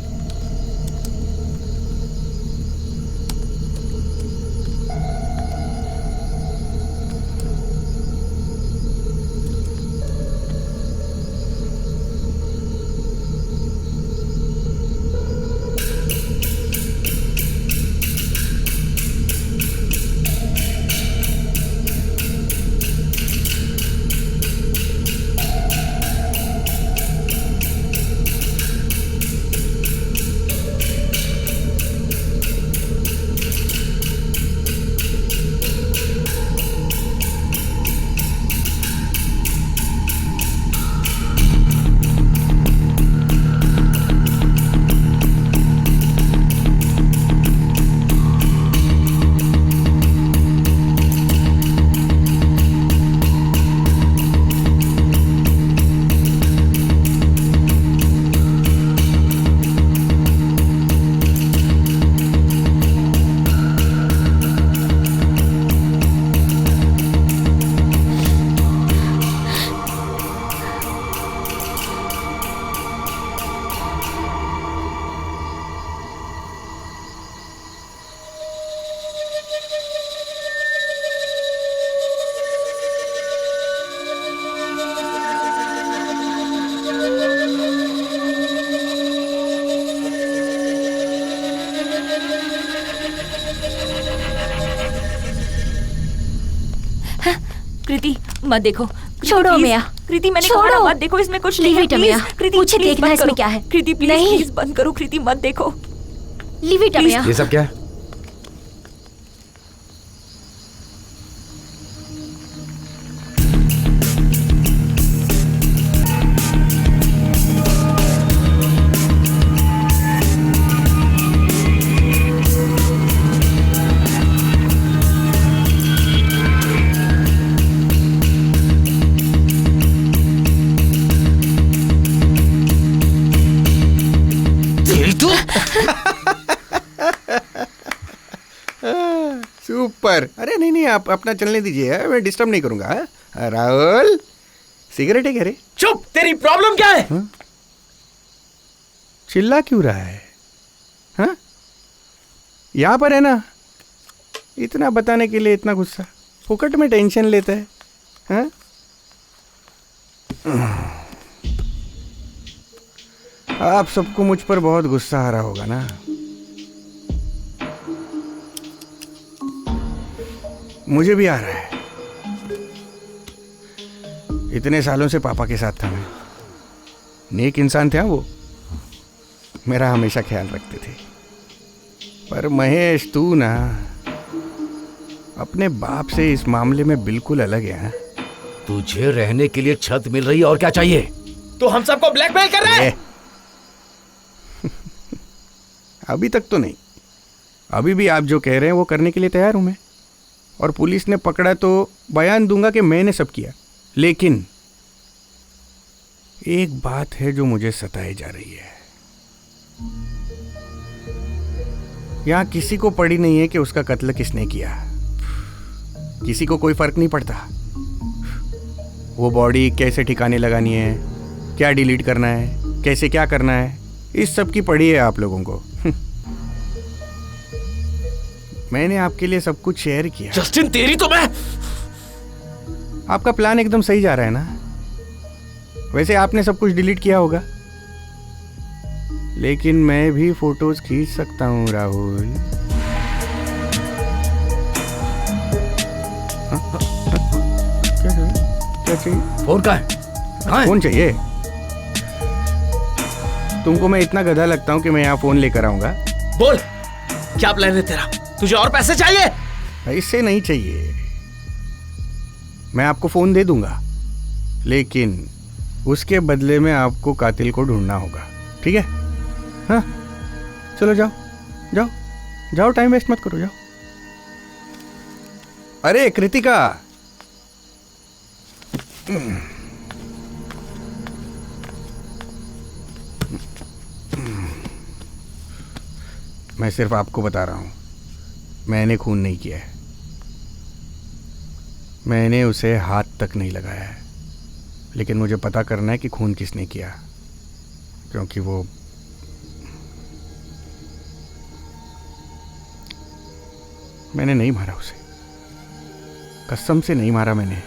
कृति मत देखो। छोड़ो please, मेया। कृति मैंने कहा ना छोड़ो। मत देखो, इसमें कुछ नहीं Leave है। it, please, मेया। कृति मुझे please देखना बंद है इसमें करो। क्या है। कृति प्लीज नहीं। प्लीज बंद करो। कृति मत देखो। लीव इट Please, मेया। ये सब क्या है? सुपर। अरे नहीं नहीं, आप अपना चलने दीजिए, मैं डिस्टर्ब नहीं करूंगा। राहुल, सिगरेट है क्या रे? चुप, तेरी प्रॉब्लम क्या है? चिल्ला क्यों रहा है? हाँ, यहाँ पर है ना, इतना बताने के लिए इतना गुस्सा, फुकट में टेंशन लेता है। हाँ? आप सबको मुझ पर बहुत गुस्सा आ रहा होगा ना। मुझे भी आ रहा है। इतने सालों से पापा के साथ था मैं, नेक इंसान थे वो, मेरा हमेशा ख्याल रखते थे। पर महेश, तू ना अपने बाप से इस मामले में बिल्कुल अलग है। हाँ? तुझे रहने के लिए छत मिल रही है, और क्या चाहिए? तो हम सबको ब्लैकमेल कर रहा है? अभी तक तो नहीं, अभी भी आप जो कह रहे हैं वो करने के लिए तैयार हूं मैं। और पुलिस ने पकड़ा तो बयान दूंगा कि मैंने सब किया। लेकिन एक बात है जो मुझे सताए जा रही है। यहां किसी को पड़ी नहीं है कि उसका कत्ल किसने किया। किसी को कोई फर्क नहीं पड़ता। वो बॉडी कैसे ठिकाने लगानी है, क्या डिलीट करना है, कैसे क्या करना है, इस सब की पड़ी है आप लोगों को। मैंने आपके लिए सब कुछ शेयर किया। जस्टिन, तेरी तो मैं। आपका प्लान एकदम सही जा रहा है ना। वैसे आपने सब कुछ डिलीट किया होगा, लेकिन मैं भी फोटोज खींच सकता हूँ राहुल। क्या चाहिए? फोन कहाँ है? कहाँ है? फोन चाहिए? तुमको मैं इतना गधा लगता हूँ कि मैं यहाँ फोन लेकर आऊंगा? बोल, क्या प्लान है तेरा? तुझे और पैसे चाहिए? इससे नहीं चाहिए। मैं आपको फोन दे दूंगा, लेकिन उसके बदले में आपको कातिल को ढूंढना होगा। ठीक है? हाँ, चलो जाओ जाओ जाओ, टाइम वेस्ट मत करो, जाओ। अरे कृतिका, मैं सिर्फ आपको बता रहा हूँ, मैंने खून नहीं किया है। मैंने उसे हाथ तक नहीं लगाया है, लेकिन मुझे पता करना है कि खून किसने किया, क्योंकि वो मैंने नहीं मारा उसे, कसम से नहीं मारा मैंने।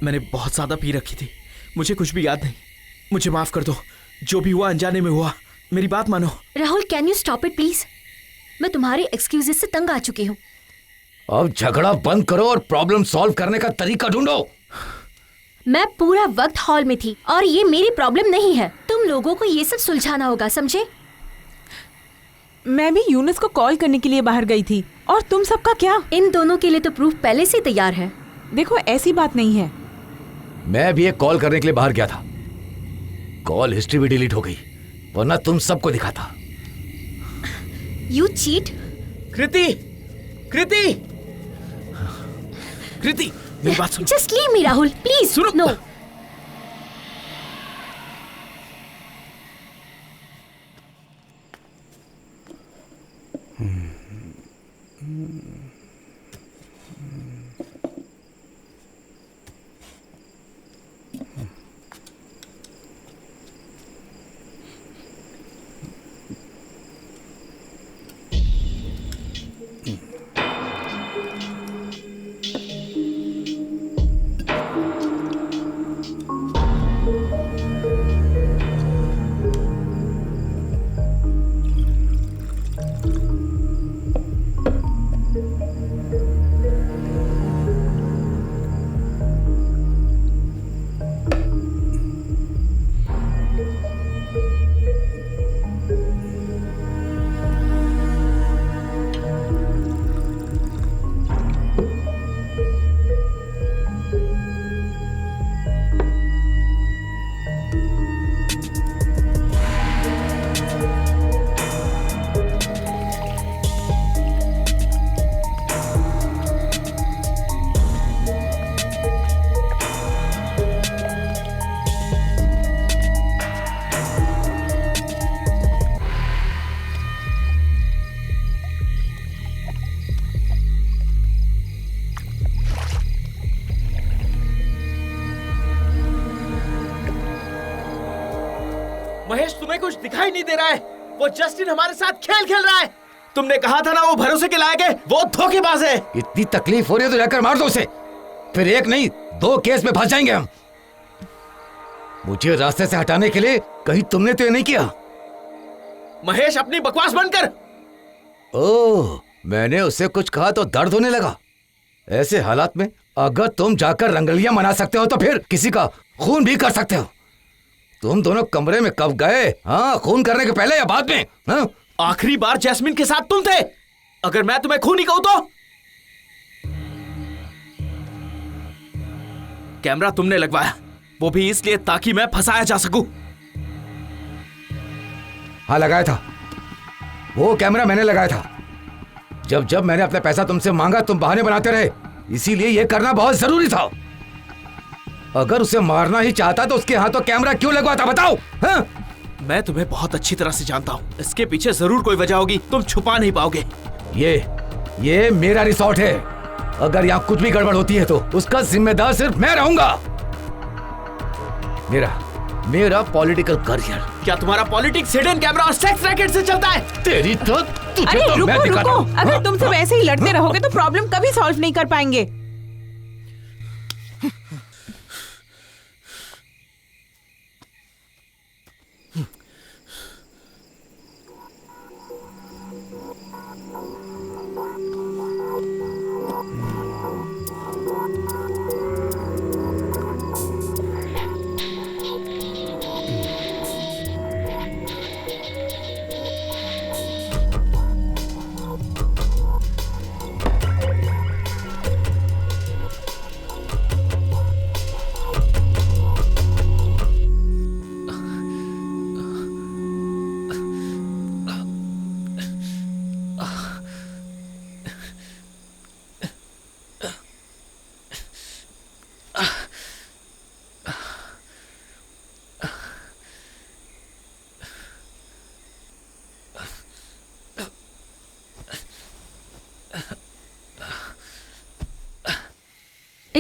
मैंने बहुत ज्यादा पी रखी थी, मुझे कुछ भी याद नहीं। मुझे माफ कर दो, जो भी हुआ अनजाने में हुआ। मेरी बात मानो। Rahul, can you stop it please? मैं तुम्हारी एक्सक्यूजेस से तंग आ चुकी हूँ। अब झगड़ा बंद करो और प्रॉब्लम सॉल्व करने का तरीका ढूंढो। मैं पूरा वक्त हॉल में थी और ये मेरी प्रॉब्लम नहीं है। तुम लोगों को ये सब सुलझाना होगा, समझे? मैं भी यूनुस को कॉल करने के लिए बाहर गई थी, और तुम सबका क्या? इन दोनों के लिए तो प्रूफ पहले से तैयार है। देखो, ऐसी बात नहीं है। मैं भी एक कॉल करने के लिए बाहर गया था, कॉल हिस्ट्री भी डिलीट हो गई, वरना तुम सबको दिखाता। You cheat. कृति, कृति, कृति, मेरी बात सुनो। Just leave me Rahul, please. सुनो। नो। महेश, तुम्हें कुछ दिखाई नहीं दे रहा है? वो जस्टिन हमारे साथ खेल खेल रहा है। तुमने कहा था ना वो भरोसे के लायक है, वो धोखेबाज है। इतनी तकलीफ हो रही है तो जाकर मार दो उसे, फिर एक नहीं 2 केस में फंस जाएंगे हम। मुझे रास्ते से हटाने के लिए कहीं तुमने तो ये नहीं किया। महेश, अपनी बकवास बंद कर। ओह, मैंने उससे कुछ कहा तो दर्द होने लगा। ऐसे हालात में अगर तुम जाकर रंगलियां मना सकते हो तो फिर किसी का खून भी कर सकते हो। तुम दोनों कमरे में कब गए? हाँ, खून करने के पहले या बाद में? हाँ? आखिरी बार जैस्मिन के साथ तुम थे। अगर मैं तुम्हें खूनी कहूं तो? कैमरा तुमने लगवाया, वो भी इसलिए ताकि मैं फंसाया जा सकूं। हाँ, लगाया था। वो कैमरा मैंने लगाया था। जब जब मैंने अपना पैसा तुमसे मांगा तुम बहाने बनाते रहे, इसीलिए ये करना बहुत जरूरी था। अगर उसे मारना ही चाहता तो उसके हाथों कैमरा क्यों लगवाता, बताओ? हाँ? मैं तुम्हें बहुत अच्छी तरह से जानता हूँ। इसके पीछे जरूर कोई वजह होगी, तुम छुपा नहीं पाओगे। ये मेरा रिसोर्ट है। अगर यहाँ कुछ भी गड़बड़ होती है तो उसका जिम्मेदार सिर्फ मैं रहूंगा। मेरा पॉलिटिकल करियर। क्या तुम्हारा पॉलिटिक्स हिडन कैमरा और सेक्स रैकेट से चलता है? तेरी तो अरे रुको, अगर तुम सब ऐसे ही लड़ते रहोगे तो प्रॉब्लम कभी सॉल्व नहीं कर पाएंगे।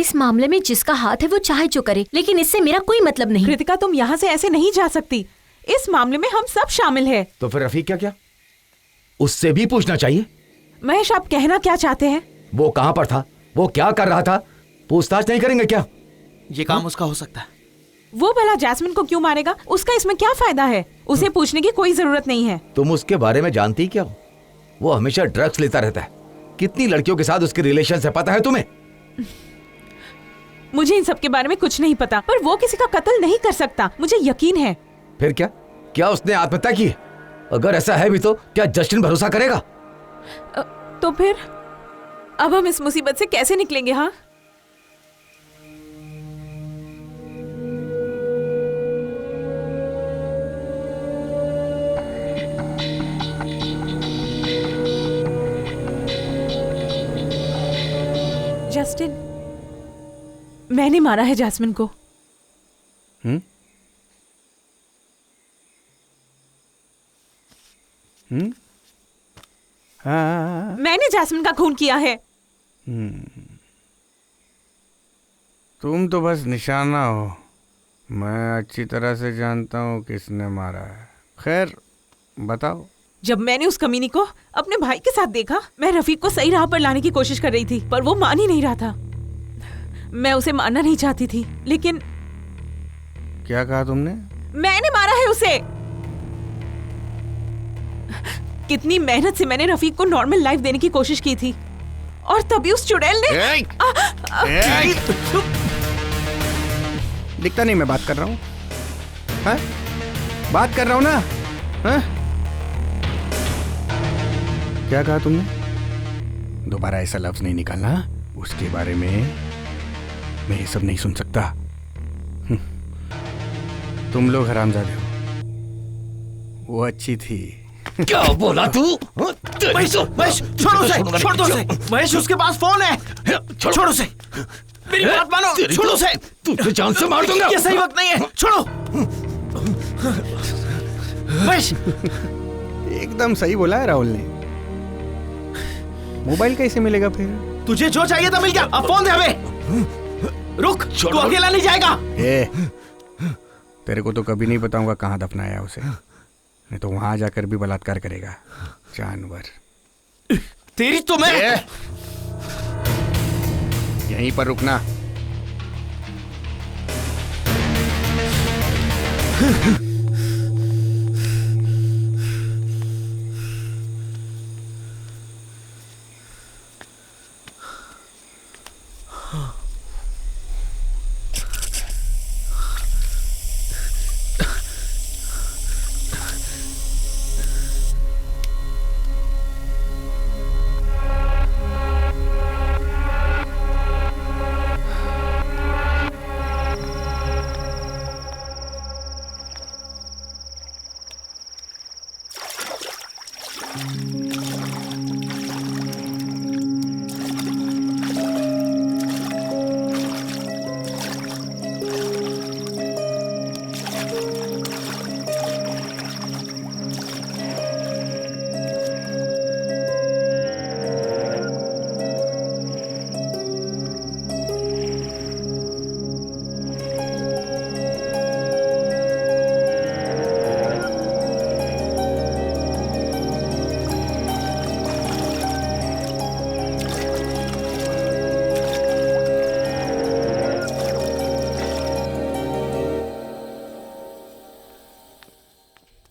इस मामले में जिसका हाथ है वो चाहे जो करे, लेकिन इससे मेरा कोई मतलब नहीं। कृतिका, तुम यहाँ से ऐसे नहीं जा सकती। इस मामले में हम सब शामिल हैं। तो फिर रफीक क्या क्या? उससे भी पूछना चाहिए। महेश, आप कहना क्या चाहते हैं? वो कहाँ पर था, वो क्या कर रहा था, पूछताछ नहीं करेंगे क्या? ये काम उसका हो सकता है। वो भला जैस्मिन को क्यों मारेगा? उसका इसमें क्या फायदा है? उसे पूछने की कोई जरूरत नहीं है। तुम उसके बारे में जानती क्या हो? वो हमेशा ड्रग्स लेता रहता है। कितनी लड़कियों के साथ उसके रिलेशन है पता है तुम्हें? मुझे इन सब के बारे में कुछ नहीं पता, पर वो किसी का कत्ल नहीं कर सकता, मुझे यकीन है। फिर क्या क्या उसने आत्महत्या की? अगर ऐसा है भी तो क्या जस्टिन भरोसा करेगा? तो फिर अब हम इस मुसीबत से कैसे निकलेंगे? हाँ, जस्टिन, मैंने मारा है जैस्मिन को। हाँ। मैंने जैस्मिन का खून किया है। तुम तो बस निशाना हो, मैं अच्छी तरह से जानता हूँ किसने मारा है। खैर बताओ। जब मैंने उस कमीनी को अपने भाई के साथ देखा, मैं रफीक को सही राह पर लाने की कोशिश कर रही थी, पर वो मान ही नहीं रहा था। मैं उसे मारना नहीं चाहती थी, लेकिन क्या कहा तुमने? मैंने मारा है उसे। कितनी मेहनत से मैंने रफीक को नॉर्मल लाइफ देने की कोशिश की थी, और तभी उस चुड़ैल ने दिखता नहीं मैं बात कर रहा हूँ? हाँ? बात कर रहा हूँ ना? हाँ? क्या कहा तुमने? दोबारा ऐसा लफ्ज नहीं निकालना। उसके बारे में मैं ये सब नहीं सुन सकता। तुम लोग हरामजादे हो। वो अच्छी थी। क्या बोला तू? महेश, छोड़ उसे, छोड़ दो उसे। महेश, उसके पास फोन है। छोड़ उसे, मेरी बात मानो, छोड़ उसे। तुझे जान से मार दूंगा। ये सही वक्त नहीं है, छोड़ो। महेश, एकदम सही बोला है राहुल ने। मोबाइल कैसे मिलेगा फिर? तुझे जो चाहिए था मिल गया, अब फोन दे हमें। रुक, तू अकेला नहीं जाएगा। तेरे को तो कभी नहीं बताऊंगा कहाँ दफनाया उसे, नहीं तो वहां जाकर भी बलात्कार करेगा जानवर। तेरी तो मैं यहीं पर रुकना।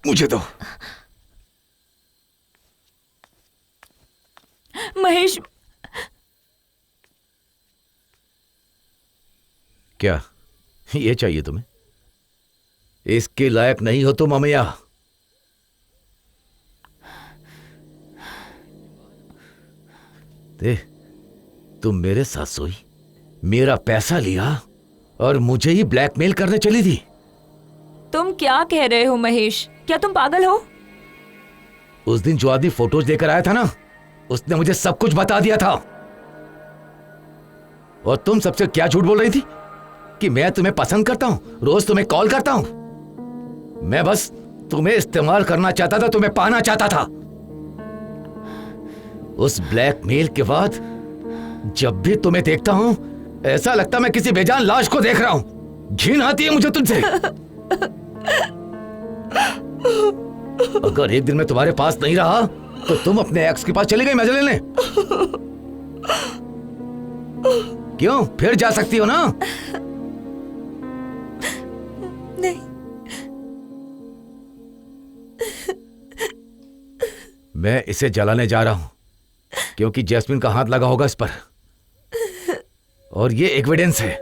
मुझे दो। महेश, क्या ये चाहिए तुम्हें? इसके लायक नहीं हो तुम अमैया। दे, तुम मेरे साथ सोई, मेरा पैसा लिया और मुझे ही ब्लैकमेल करने चली थी। तुम क्या कह रहे हो महेश? क्या तुम पागल हो? उस दिन जो आदमी फोटोज लेकर आया था ना, उसने मुझे सब कुछ बता दिया था। और तुम सबसे क्या झूठ बोल रही थी कि मैं तुम्हें पसंद करता हूं, रोज तुम्हें कॉल करता हूं। मैं बस तुम्हें इस्तेमाल करना चाहता था, तुम्हें पाना चाहता था। उस ब्लैकमेल के बाद जब भी तुम्हें देखता हूं ऐसा लगता मैं किसी बेजान लाश को देख रहा हूं। घिन आती है मुझे तुझसे। अगर एक दिन मैं तुम्हारे पास नहीं रहा तो तुम अपने एक्स के पास चली गई मजे लेने। क्यों? फिर जा सकती हो ना? नहीं। मैं इसे जलाने जा रहा हूं क्योंकि जैस्मिन का हाथ लगा होगा इस पर, और ये एविडेंस है।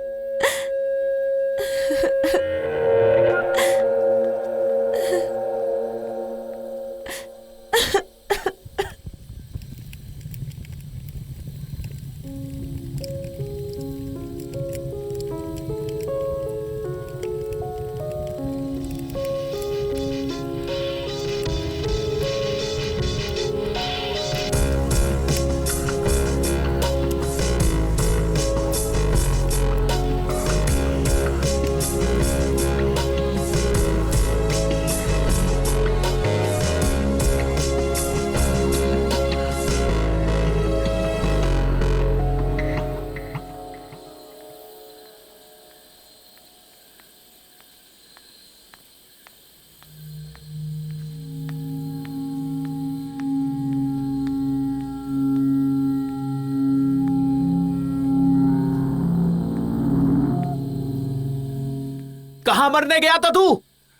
कहां मरने गया था तू?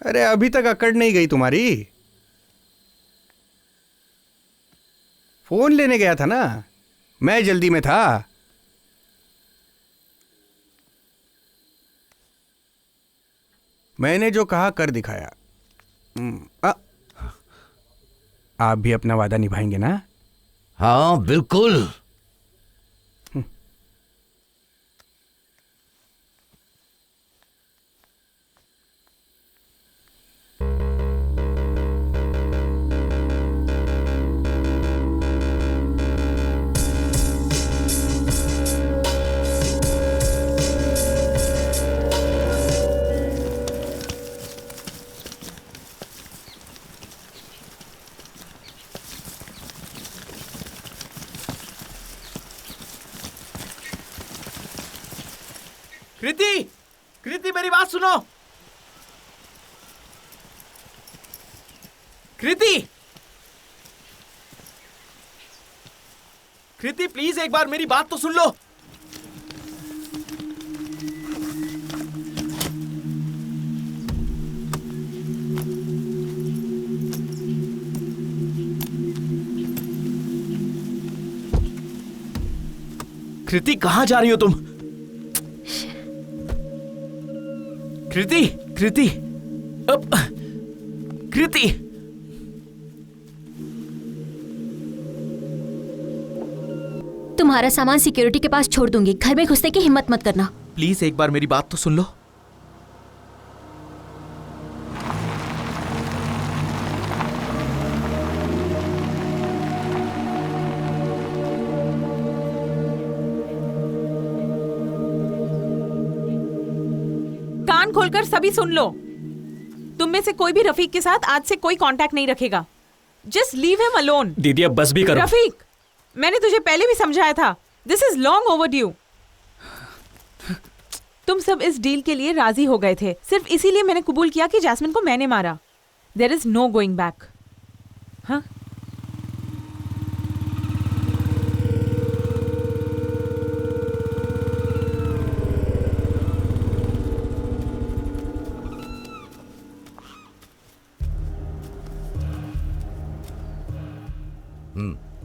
अरे अभी तक अकड़ नहीं गई तुम्हारी? फोन लेने गया था ना, मैं जल्दी में था। मैंने जो कहा कर दिखाया। आप भी अपना वादा निभाएंगे ना? हाँ बिल्कुल। कृति, कृति मेरी बात सुनो। कृति, कृति प्लीज एक बार मेरी बात तो सुन लो। कृति कहां जा रही हो तुम? कृति, कृति, अब कृति। तुम्हारा सामान सिक्योरिटी के पास छोड़ दूंगी, घर में घुसने की हिम्मत मत करना। प्लीज एक बार मेरी बात तो सुन लो। कान खोलकर सभी सुन लो। तुम में से कोई भी रफीक के साथ आज से कोई कांटेक्ट नहीं रखेगा। Just leave him alone. दीदी अब बस भी करो। रफीक, मैंने तुझे पहले भी समझाया था, दिस इज लॉन्ग ओवरड्यू। तुम सब इस डील के लिए राजी हो गए थे, सिर्फ इसीलिए मैंने कबूल किया कि जैस्मिन को मैंने मारा। There is no going back. हाँ,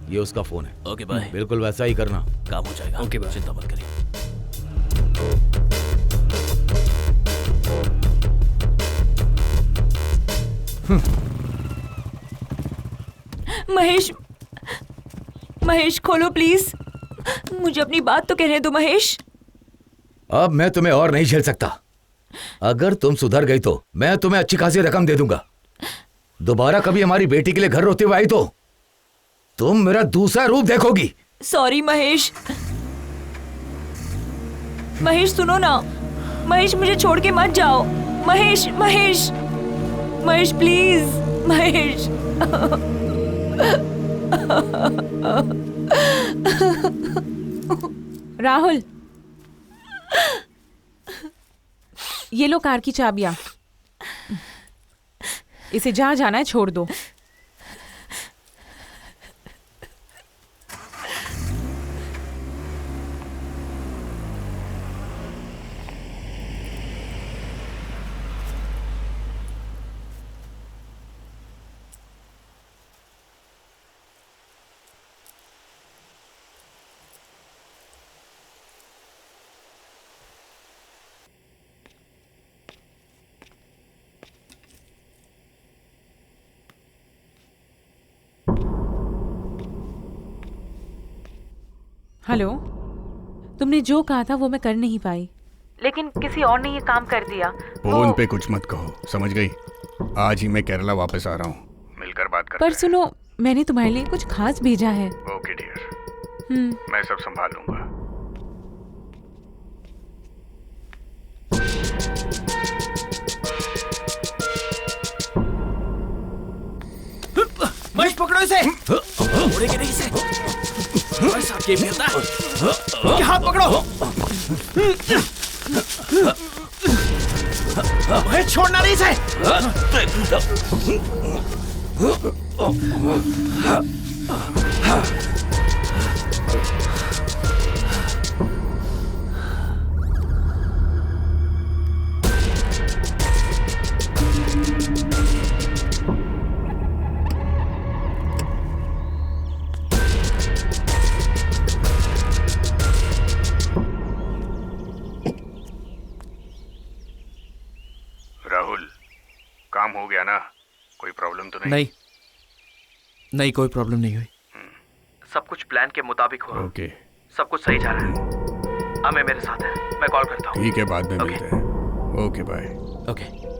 ये उसका फोन है। Okay bye. बिल्कुल वैसा ही करना, काम हो जाएगा। ओके बाय, चिंता मत करिए। महेश, महेश खोलो प्लीज, मुझे अपनी बात तो कहने दो महेश। अब मैं तुम्हें और नहीं झेल सकता। अगर तुम सुधर गई तो मैं तुम्हें अच्छी खासी रकम दे दूंगा। दोबारा कभी हमारी बेटी के लिए घर रोते हुए आई तो तुम मेरा दूसरा रूप देखोगी। सॉरी महेश। महेश सुनो ना, महेश मुझे छोड़ के मत जाओ। महेश, महेश, महेश प्लीज, महेश। राहुल, ये लो कार की चाबियां। इसे जहाँ जाना है छोड़ दो। हेलो, तुमने जो कहा था वो मैं कर नहीं पाई, लेकिन किसी और ने ये काम कर दिया। फोन पे कुछ मत कहो, समझ गई? आज ही मैं केरला वापस आ रहा हूँ, मिलकर बात करते पर सुनो, मैंने तुम्हारे लिए कुछ खास भेजा है। ओके डियर, मैं सब संभाल लूंगा। महेश पकड़ो इसे। उड़ेगी नहीं इसे। बस आगे मिलता है। ये हाथ पकड़ो। महेश छोड़ना नहीं इसे। राहुल, काम हो गया ना? कोई प्रॉब्लम तो नहीं? नहीं, नहीं कोई प्रॉब्लम नहीं हुई। सब कुछ प्लान के मुताबिक हो। ओके, सब कुछ सही जा रहा है। अमे मेरे साथ है, मैं कॉल करता हूँ। ठीक है, बाद में ओके। मिलते हैं। Okay bye. ओके।